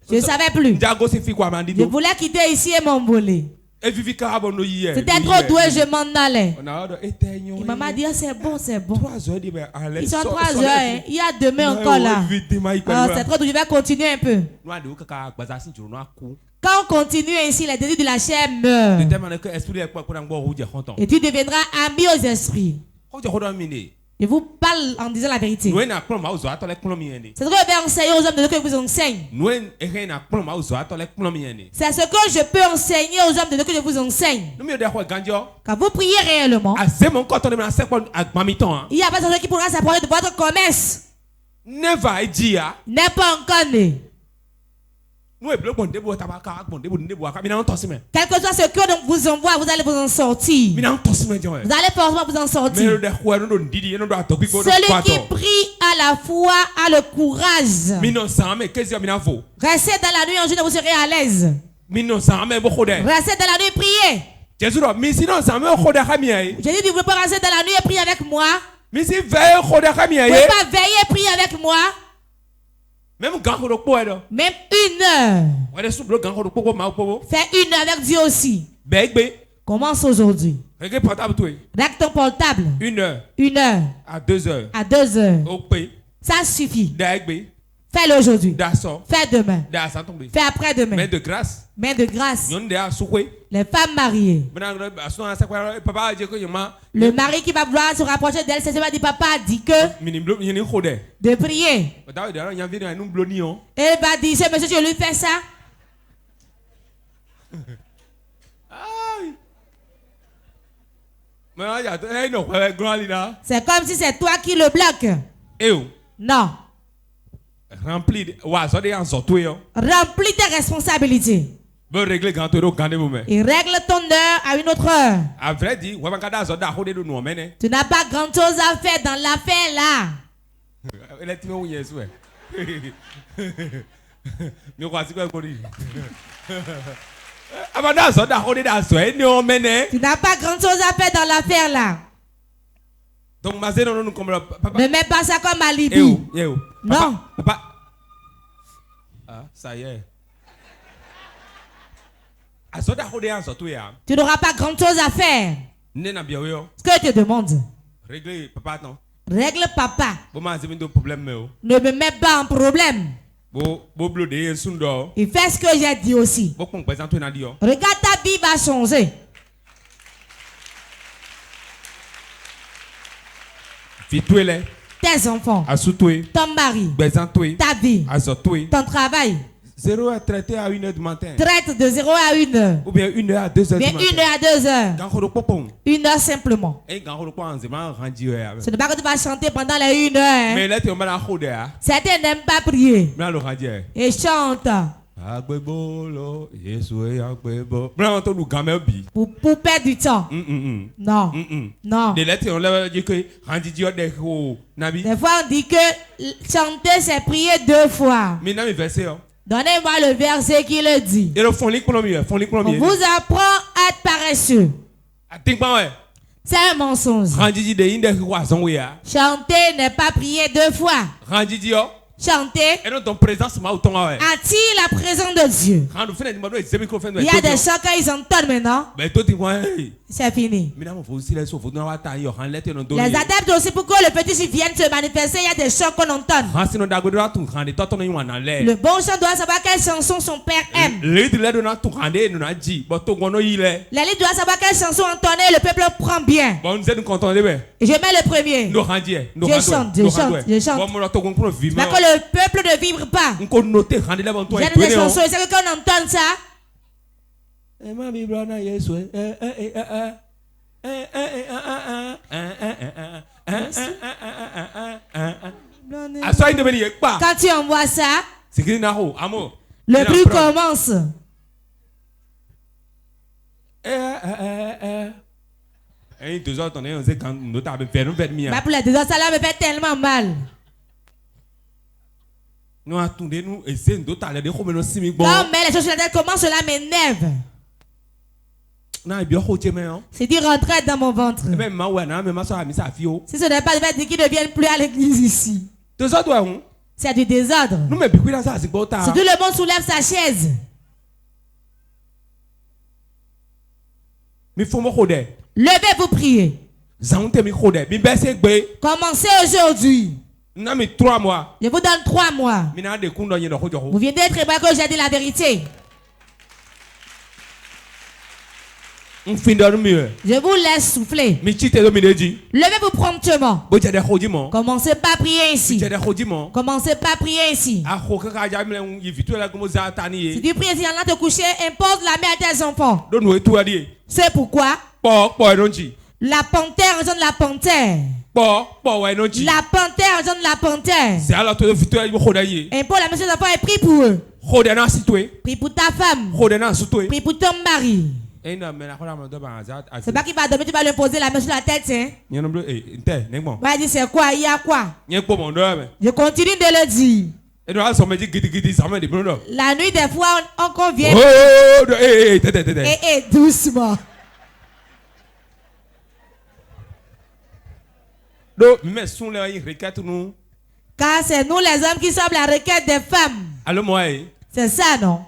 Je ne savais plus. Je voulais quitter ici et m'envoler. C'était trop doué, je m'en allais. Et maman dit, c'est bon. Ils sont 3h, il y a demain encore là. C'est trop doué, je vais continuer un peu. Quand on continue ainsi, les désirs de la chair meurent. Et tu deviendras ami aux esprits. Je vous parle en disant la vérité. C'est ce que je vais enseigner aux hommes de Dieu que je vous enseigne. C'est ce que je peux enseigner aux hommes de Dieu que je vous enseigne. Quand vous priez réellement, il n'y a pas de qui pourra s'approcher de votre commerce. N'est pas encore né. Quel que soit ce que vous envoie, vous allez vous en sortir. Vous allez forcément vous en sortir. Celui qui prie à la foi a le courage. Restez dans la nuit en jour et vous serez à l'aise. Restez dans la nuit et priez. J'ai dit, vous pouvez rester dans la nuit et prier avec moi. Vous ne pouvez pas veiller et prier avec moi. Même 1 heure. Fais 1 heure avec Dieu aussi. Commence aujourd'hui. Règle ton portable. 1 heure. 1 heure. À 2 heures. À 2 heures. Ça suffit. Fais-le aujourd'hui. Fais demain. Fais après-demain. Main de grâce. Main de grâce. Les femmes mariées. Le mari qui va vouloir se rapprocher d'elle, c'est ce que papa a dit que de prier. Elle va dire, ce monsieur, je lui fais ça. C'est comme si c'est toi qui le bloques. Non. Remplis tes responsabilités. Et règle ton heure à une autre heure. Tu n'as pas grand chose à faire dans l'affaire là. Tu n'as pas grand chose à faire dans l'affaire là. Ne mets pas ça comme alibi. Non. Ah, ça y est. Tu n'auras pas grand chose à faire. Ce que je te demande. Règle papa. Ne me mets pas en problème. Il fait ce que j'ai dit aussi. Regarde, ta vie va changer. Tes enfants, ton mari, ta vie, ton travail. 0 à traiter à 1 heure du matin. Traite de 0 à 1 heure. Ou bien 1 heure à 2 heures du matin. Bien 1 heure à 2 heures. 1 heure simplement. Ce n'est pas que tu vas chanter pendant les 1 heure. Certains n'aiment pas prier. Et chante. Pour perdre du temps. Non. Non. Des fois on dit que chanter c'est prier 2 fois. Donnez-moi le verset qui le dit. On vous apprend à être paresseux. C'est un mensonge. Chanter n'est pas prier 2 fois. Chanter attire la présence de Dieu. Il y a des chants quand ils entendent maintenant. C'est fini. Les adeptes aussi, pour que le petit vienne se manifester, il y a des chants qu'on entend. Le bon chant doit savoir quelles chansons son père aime. L'élite doit savoir quelles chansons entonner le peuple prend bien. Et je mets le premier. Je chante. C'est pas que le peuple ne vibre pas. Il y a des chansons, c'est que quand on entend ça. Quand tu envoies ça, le bruit commence. Pour les 2 heures, ça là me fait tellement mal. Non, mais les choses sur la tête, comment cela m'énerve. C'est dire rentrer dans mon ventre. Si ce n'est pas de fait qu'ils ne viennent plus à l'église ici. C'est du désordre. Si tout le monde soulève sa chaise. Levez-vous, priez. Commencez aujourd'hui. Je vous donne 3 mois. Vous venez d'être prêts que j'ai dit la vérité. Je vous laisse souffler. Levez-vous promptement. Commencez pas à prier ainsi. Commencez pas à prier ainsi. Si tu pries ainsi, Allah te coucher, impose la main à tes enfants. C'est pourquoi la panthère engendre la panthère. La panthère engendre la panthère. Impose la main sur tes enfants et prie pour eux. Prie pour ta femme. Prie pour ton mari. C'est pas qu'il va dormir, tu vas lui poser la main sur la tête. Hein? Va dire c'est quoi, il y a quoi? Je continue de le dire. La nuit des fois on convient. Doucement. Car c'est nous les hommes qui sommes la requête des femmes. C'est ça, non?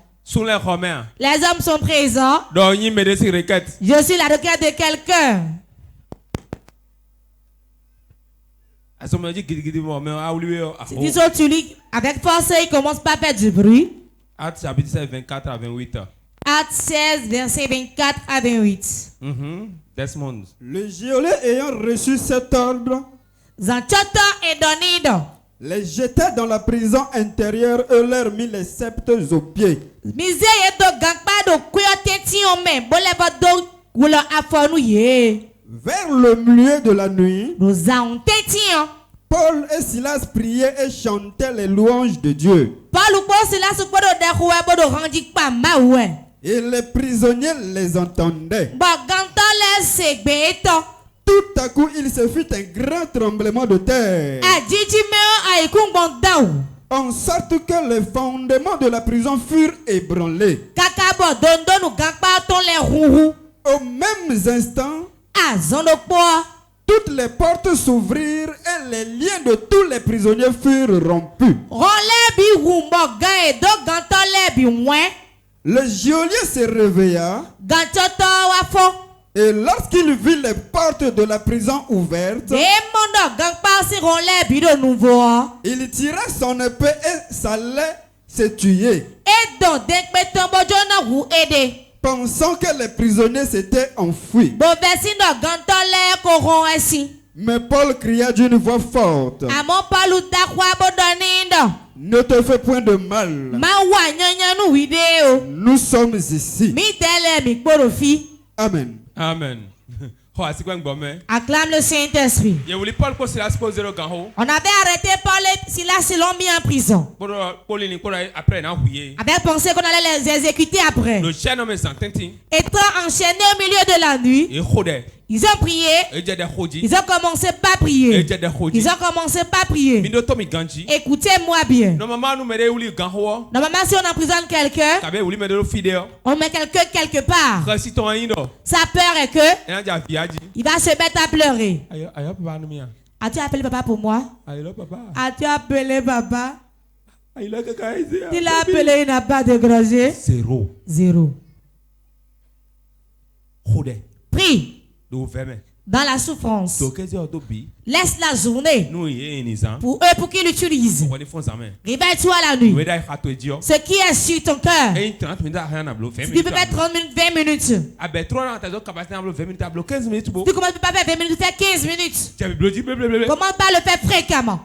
Les hommes sont présents. Je suis la requête de quelqu'un. Si tu sautes, tu lis avec force, il commence pas à faire du bruit. Actes chapitre 16, 24 à 28. Actes 16, verset 24 à 28. Desmond. Le geôlier ayant reçu cet ordre, les jetait dans la prison intérieure et leur mit les sceptres aux pieds. Vers le milieu de la nuit, Paul et Silas priaient et chantaient les louanges de Dieu. Et les prisonniers les entendaient. Tout à coup, il se fit un grand tremblement de terre, en sorte que les fondements de la prison furent ébranlés. Au même instant, toutes les portes s'ouvrirent et les liens de tous les prisonniers furent rompus. Le geôlier se réveilla. Et lorsqu'il vit les portes de la prison ouvertes, il tira son épée et s'allait se tuer, pensant que les prisonniers s'étaient enfuis. Mais Paul cria d'une voix forte: ne te fais point de mal. Nous sommes ici. Amen. Amen. Acclame le Saint-Esprit. On avait arrêté Paul et Silas, ils l'ont mis en prison. Avec pensé qu'on allait les exécuter après. Étant enchaînés au milieu de la nuit, ils ont prié. Ils ont commencé pas à prier. Ils ont commencé pas à prier. Écoutez-moi bien. Normalement, si on emprisonne quelqu'un, on met quelqu'un quelque part. Sa peur est que il va se mettre à pleurer. As-tu appelé papa pour moi? As-tu appelé papa? Il a appelé, il n'a pas dégrosé. Zéro. Prie. Dans la souffrance. Laisse la journée pour eux, pour qu'ils l'utilisent. Réveille-toi la nuit. Ce qui est sur ton cœur. Si tu peux faire 30 minutes, 20 minutes. Si tu commences pas à faire 20 minutes, fais 15 minutes. Comment pas le faire fréquemment?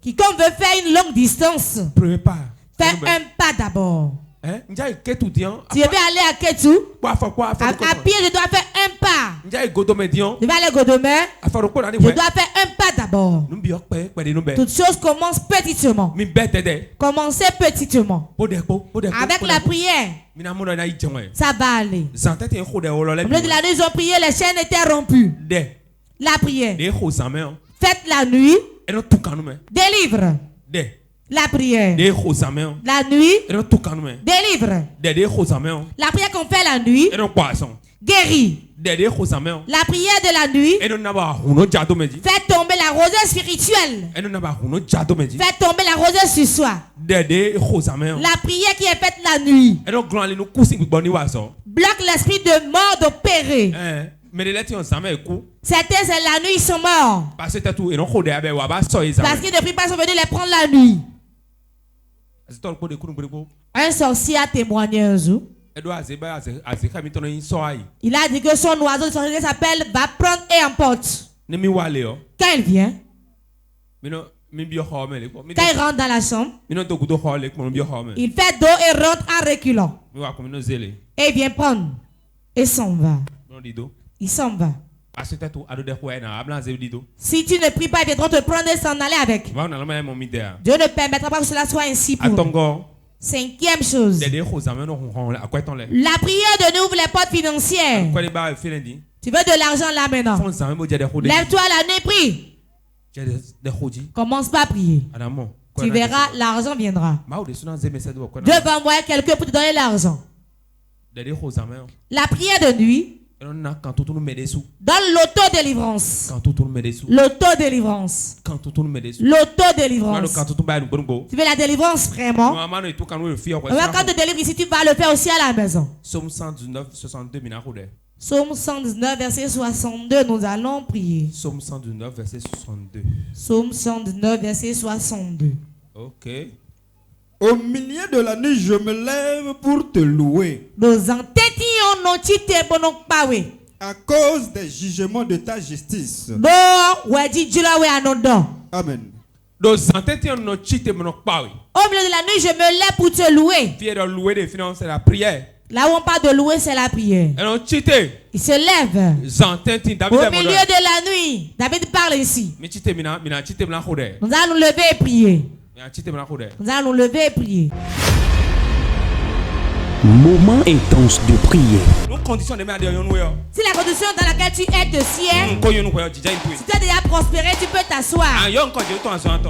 Quiconque veut faire une longue distance, fais un pas d'abord. Si je vais aller à Ketu, à pied, je dois faire un pas. Je vais aller à Godomé, je dois faire un pas d'abord. Toutes choses commencent petitement. Commencez petitement. Avec la prière, ça va aller. Au milieu de la nuit, ils ont prié, les chaînes étaient rompues. La prière. Faites la nuit. Délivre. La prière. La nuit. Délivre. La prière qu'on fait la nuit. Guérit. La prière de la nuit. Fait tomber la rosée spirituelle. Fait tomber la rosée sur soi. La prière qui est faite la nuit bloque l'esprit de mort d'opérer. Certains, c'est la nuit, ils sont morts. Parce qu'ils ne prient pas, ils sont venus les prendre la nuit. Un sorcier a témoigné un jour. Il a dit que son oiseau de sorcellerie s'appelle va prendre et emporte. Quand il vient, quand il rentre dans la chambre, il fait dos et rentre en reculant. Et il vient prendre et s'en va. Il s'en va. Si tu ne pries pas, ils viendront te prendre et s'en aller avec. Dieu ne permettra pas que cela soit ainsi pour nous. Cinquième chose. La prière de nous ouvre les portes financières. Tu veux de l'argent là maintenant? Lève-toi la nuit, prie. Commence pas à prier. Tu verras, l'argent viendra. Dieu va envoyer quelqu'un pour te donner l'argent. La prière de nuit donne l'autodélivrance. L'autodélivrance. L'autodélivrance. Tu veux la délivrance vraiment? Quand tu délivres ici, tu vas le faire aussi à la maison. Psaume 119, verset 62, nous allons prier. Psaume 119, verset 62. Psaume 119, verset 62. Ok. Au milieu de la nuit, je me lève pour te louer. À cause des jugements de ta justice. Amen. Au milieu de la nuit, je me lève pour te louer. C'est la prière. Là où on parle de louer, c'est la prière. Il se lève. Au milieu de la nuit, David parle ici. Nous allons nous lever et prier. Nous allons nous lever et prier. Moment intense de prière. Si la condition dans laquelle tu es te sied, si tu as déjà prospéré, tu peux t'asseoir.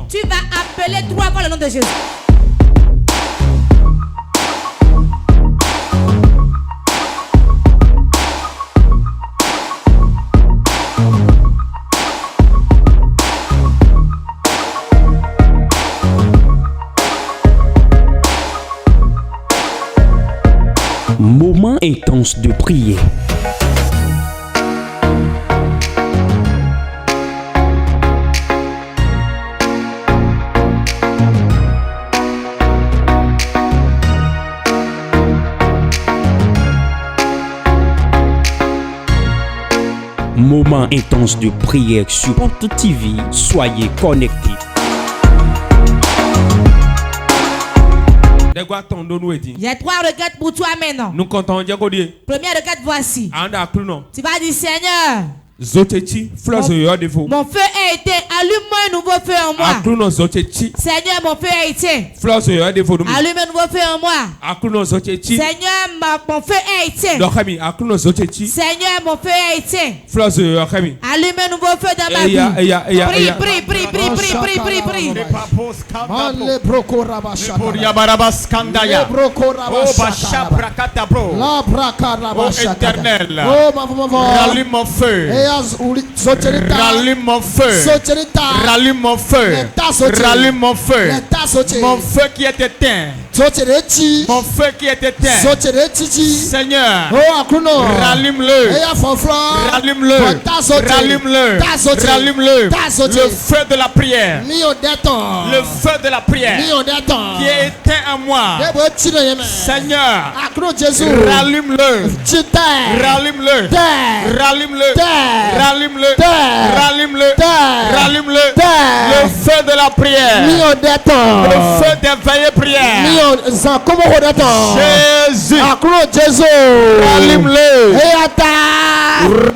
Tu vas appeler 3 fois le nom de Jésus. Moment intense de prière. Moment intense de prière sur Porte TV. Soyez connectés. Il y a 3 requêtes pour toi maintenant. Première requête, voici. Tu vas dire, Seigneur, mon feu a été, allume-moi un nouveau feu en moi. Seigneur, mon feu a été, allume un nouveau feu en moi. Seigneur, mon feu a été, Seigneur, mon feu a été, allume un nouveau feu dans ma vie. Prie. Rallume mon feu. Rallume mon feu. Rallume mon feu. Rallume mon feu. Mon feu qui est éteint. Mon feu qui est éteint. Seigneur, rallume-le. Rallume-le. Rallume-le. Rallume-le. Le feu de la prière. Le feu de la prière qui est éteint en moi. Seigneur, rallume-le. Rallume-le. Rallume-le. Rallume-le. Rallume-le. Rallume-le. Le feu de la prière. Le feu des veillées prières. Jésus. Rallume-le.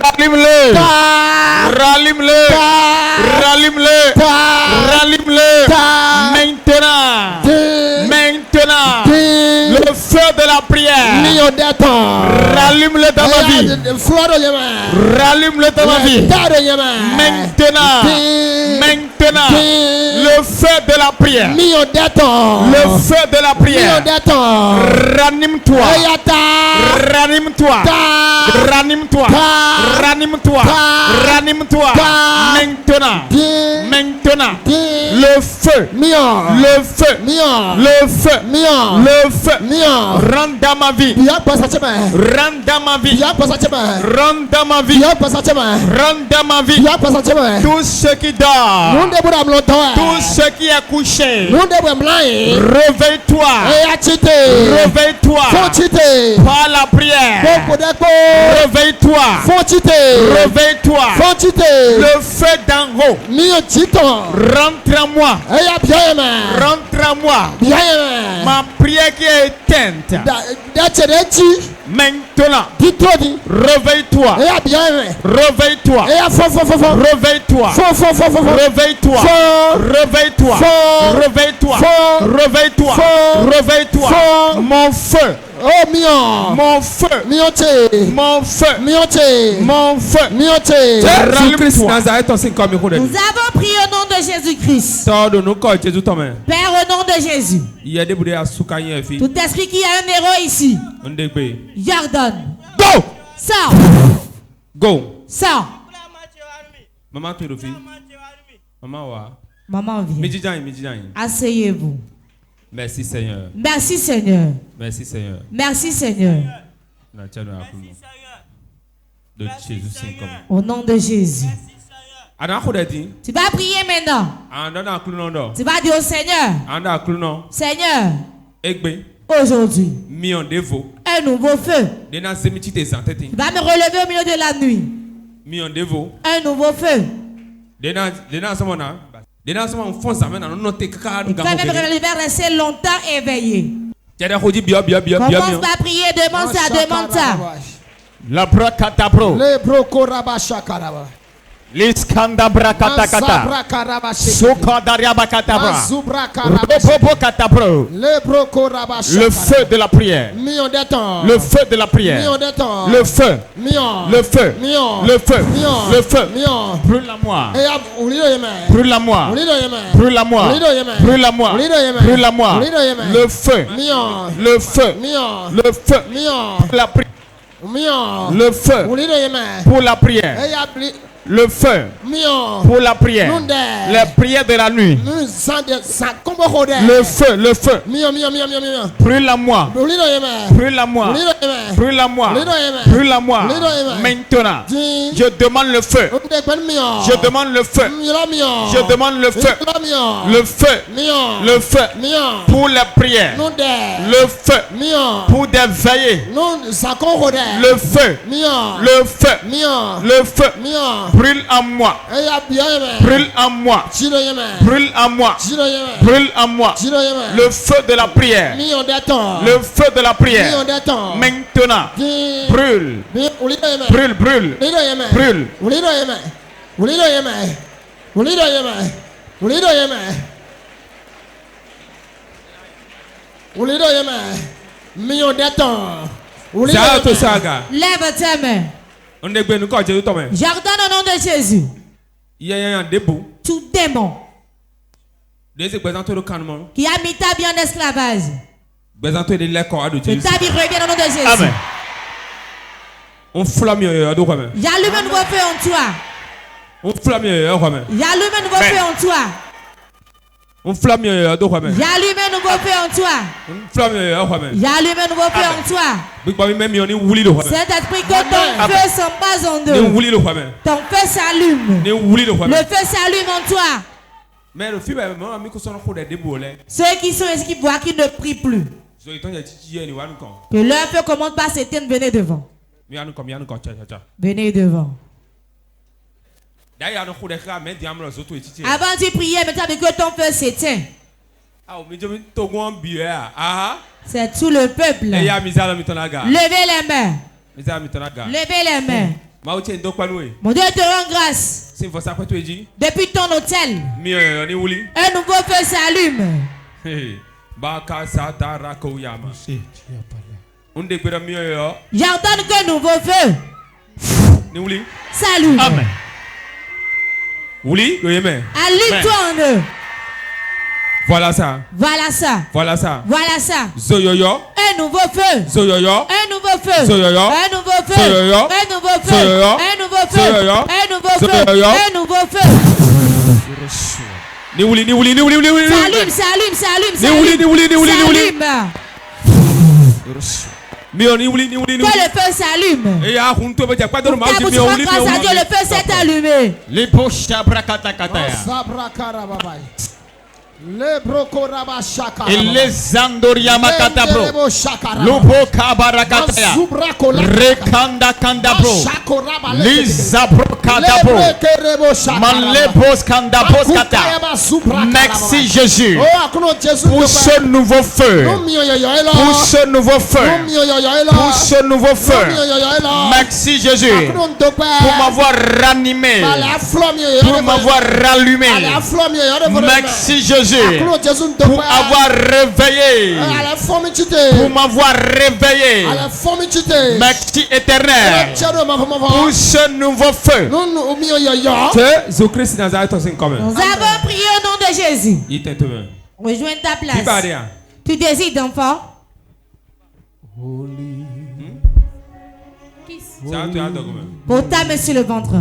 Rallume-le. Rallume-le. Rallume-le. Rallume-le. Maintenant. Le feu de la prière. Rallume-le dans ma vie. Rallume-le dans ma vie. Maintenant. Le feu de la prière. Le feu de la prière. Ranime-toi. Ranime-toi. Ranime-toi. Ranime-toi. Ranime-toi. Maintenant. Le feu. Le feu. Le feu. Le feu. Rentre dans ma vie. Rentre dans ma vie. Rentre dans ma vie. Rentre dans ma vie. Tous ceux qui dorment. Tous ceux qui est couché. Réveille-toi. Réveille-toi. Par la prière. Réveille-toi. Réveille-toi. Le feu d'en haut. Rentre en moi. Rentre en moi. Ma prière qui est éteinte. Maintenant. Réveille-toi. Réveille-toi. Réveille-toi. Réveille-toi. Réveille-toi. Réveille-toi. Réveille-toi. Réveille-toi. Mon feu. Mon feu. Mon feu. Mon feu. Nous avons prié au nom de Jésus-Christ. Père, au nom de Jésus. Tout esprit qui a un héros ici. Jordan. Go. Sors. Go. Sors. Maman, tu es Maman, Maman vient. Asseyez-vous. Merci Seigneur. Merci Seigneur. Merci Seigneur. Merci Seigneur. De Jésus, au nom de Jésus. Tu vas prier maintenant. Tu vas dire au Seigneur. Seigneur. Aujourd'hui. Un nouveau feu. Tu vas me relever au milieu de la nuit. Un nouveau feu. Et quand même relever, rester longtemps éveillé. Commence à prier, demande ça. La bracadabro. Le brocorabashakaraba. L'iskanda brakatakata. Sokadariabakatabra. Le feu de la prière. Le feu de la prière. Le feu. Le feu. Le feu. Le feu. Brûle-la-moi. Brûle-la-moi. Brûle-la-moi. Brûle-la-moi. Brûle-la-moi. Le feu. Le feu. Le feu. La prière. Le feu pour la prière. Le feu pour la prière. Les prières de la nuit. Le feu, le feu. Brûle-la-moi. Brûle-la-moi. Brûle-la-moi. Brûle-la-moi. Maintenant, je demande le feu. Je demande le feu. Je demande le feu. Le feu. Le feu pour les prières. Le feu pour des veillées. Le feu. Le feu. Le feu. Brûle en moi. Brûle en moi. Brûle en moi. Brûle en moi. Le feu de la prière. Le feu de la prière. Maintenant. Brûle. Brûle, brûle. Brûle. Lève ta main. J'ordonne au nom de Jésus. Tout démon qui a mis ta vie en esclavage, que ta vie revienne au nom de Jésus. Amen. J'allume un nouveau feu en toi. J'allume un nouveau feu en toi. J'allume un nouveau feu en toi. J'allume un nouveau feu en toi. Saint-Esprit, que ton feu s'embrase en deux. Ton feu s'allume. Le feu s'allume en toi. Mais le film, ceux qui sont ici qui voient qui ne prient plus, que leur feu commence par s'éteindre, venez devant. Venez devant. Avant de prier, maintenant que ton feu s'éteint. C'est tout le peuple. Levez les mains. Levez les mains. Mon Dieu te rend grâce. Depuis ton hôtel, un nouveau feu s'allume. J'entends que nouveau feu s'allume. Amen. Allume-toi en eux. Voilà ça. Voilà ça. Voilà ça. Voilà ça. Zoyoyo. Un nouveau feu. Zoyoyo. Un nouveau feu. Zoyoyo. Un nouveau feu. Zoyoyo. Un nouveau feu. Zoyoyo. Un nouveau feu. Zoyoyo. Un nouveau feu. Zoyoyo. Un nouveau feu. Ni wuli, ni wuli, ni wuli, ni wuli. S'allume, s'allume, s'allume, Ni wuli, ni wuli, ni wuli, ni wuli. s'allume. Ni wuli, ni wuli, ni Que wuli. le feu s'allume. Et ya hunto be jakwa do ma Pour uji mi wuli, grâce à Dieu, le feu s'est allumé. Les poches abrakataya. Et les andoria makatabro. Lobo kabarakataya. Rekanda kandabro. Lizabro kadabro. Manlebos kandabos kata. Merci Jésus. Pour ce nouveau feu. Pour ce nouveau feu. Pour ce nouveau feu. Merci Jésus. Pour m'avoir ranimé. Pour m'avoir rallumé. Merci Jésus. Pour avoir réveillé. Pour m'avoir réveillé. Merci éternel. Pour ce nouveau feu. Nous avons prié au nom de Jésus. Rejoins ta place. Tu désires d'enfant? Pour ta main sur le ventre.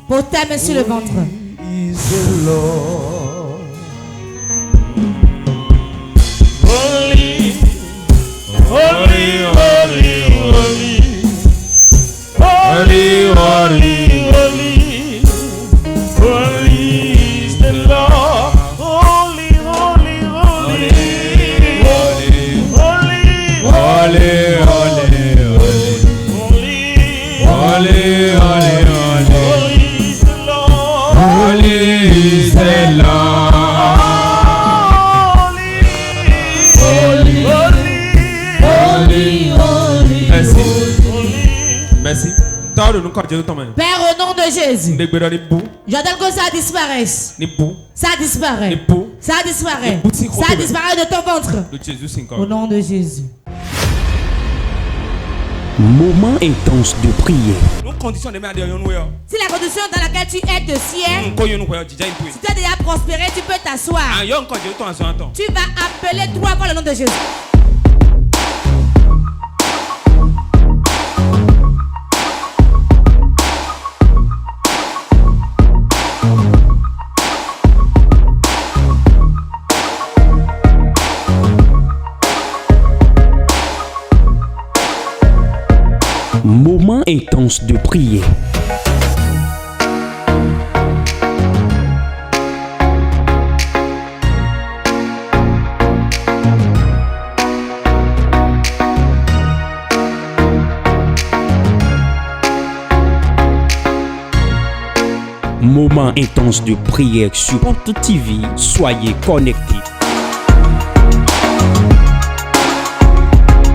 Pour ta main sur le ventre. Holy, holy, holy, holy, holy, holy, holy, holy is the Lord. Holy, holy, holy, holy, holy, holy, holy, holy, holy. Merci. Père, au nom de Jésus, j'attends que ça disparaisse. Ça disparaît. Ça disparaît. Ça disparaît de ton ventre. Au nom de Jésus. Moment intense de prière. Si la condition dans laquelle tu es te sied, si tu as déjà prospéré, tu peux t'asseoir. Tu vas appeler 3 fois le nom de Jésus. Moment intense de prière. Moment intense de prière sur Porte TV. Soyez connectés.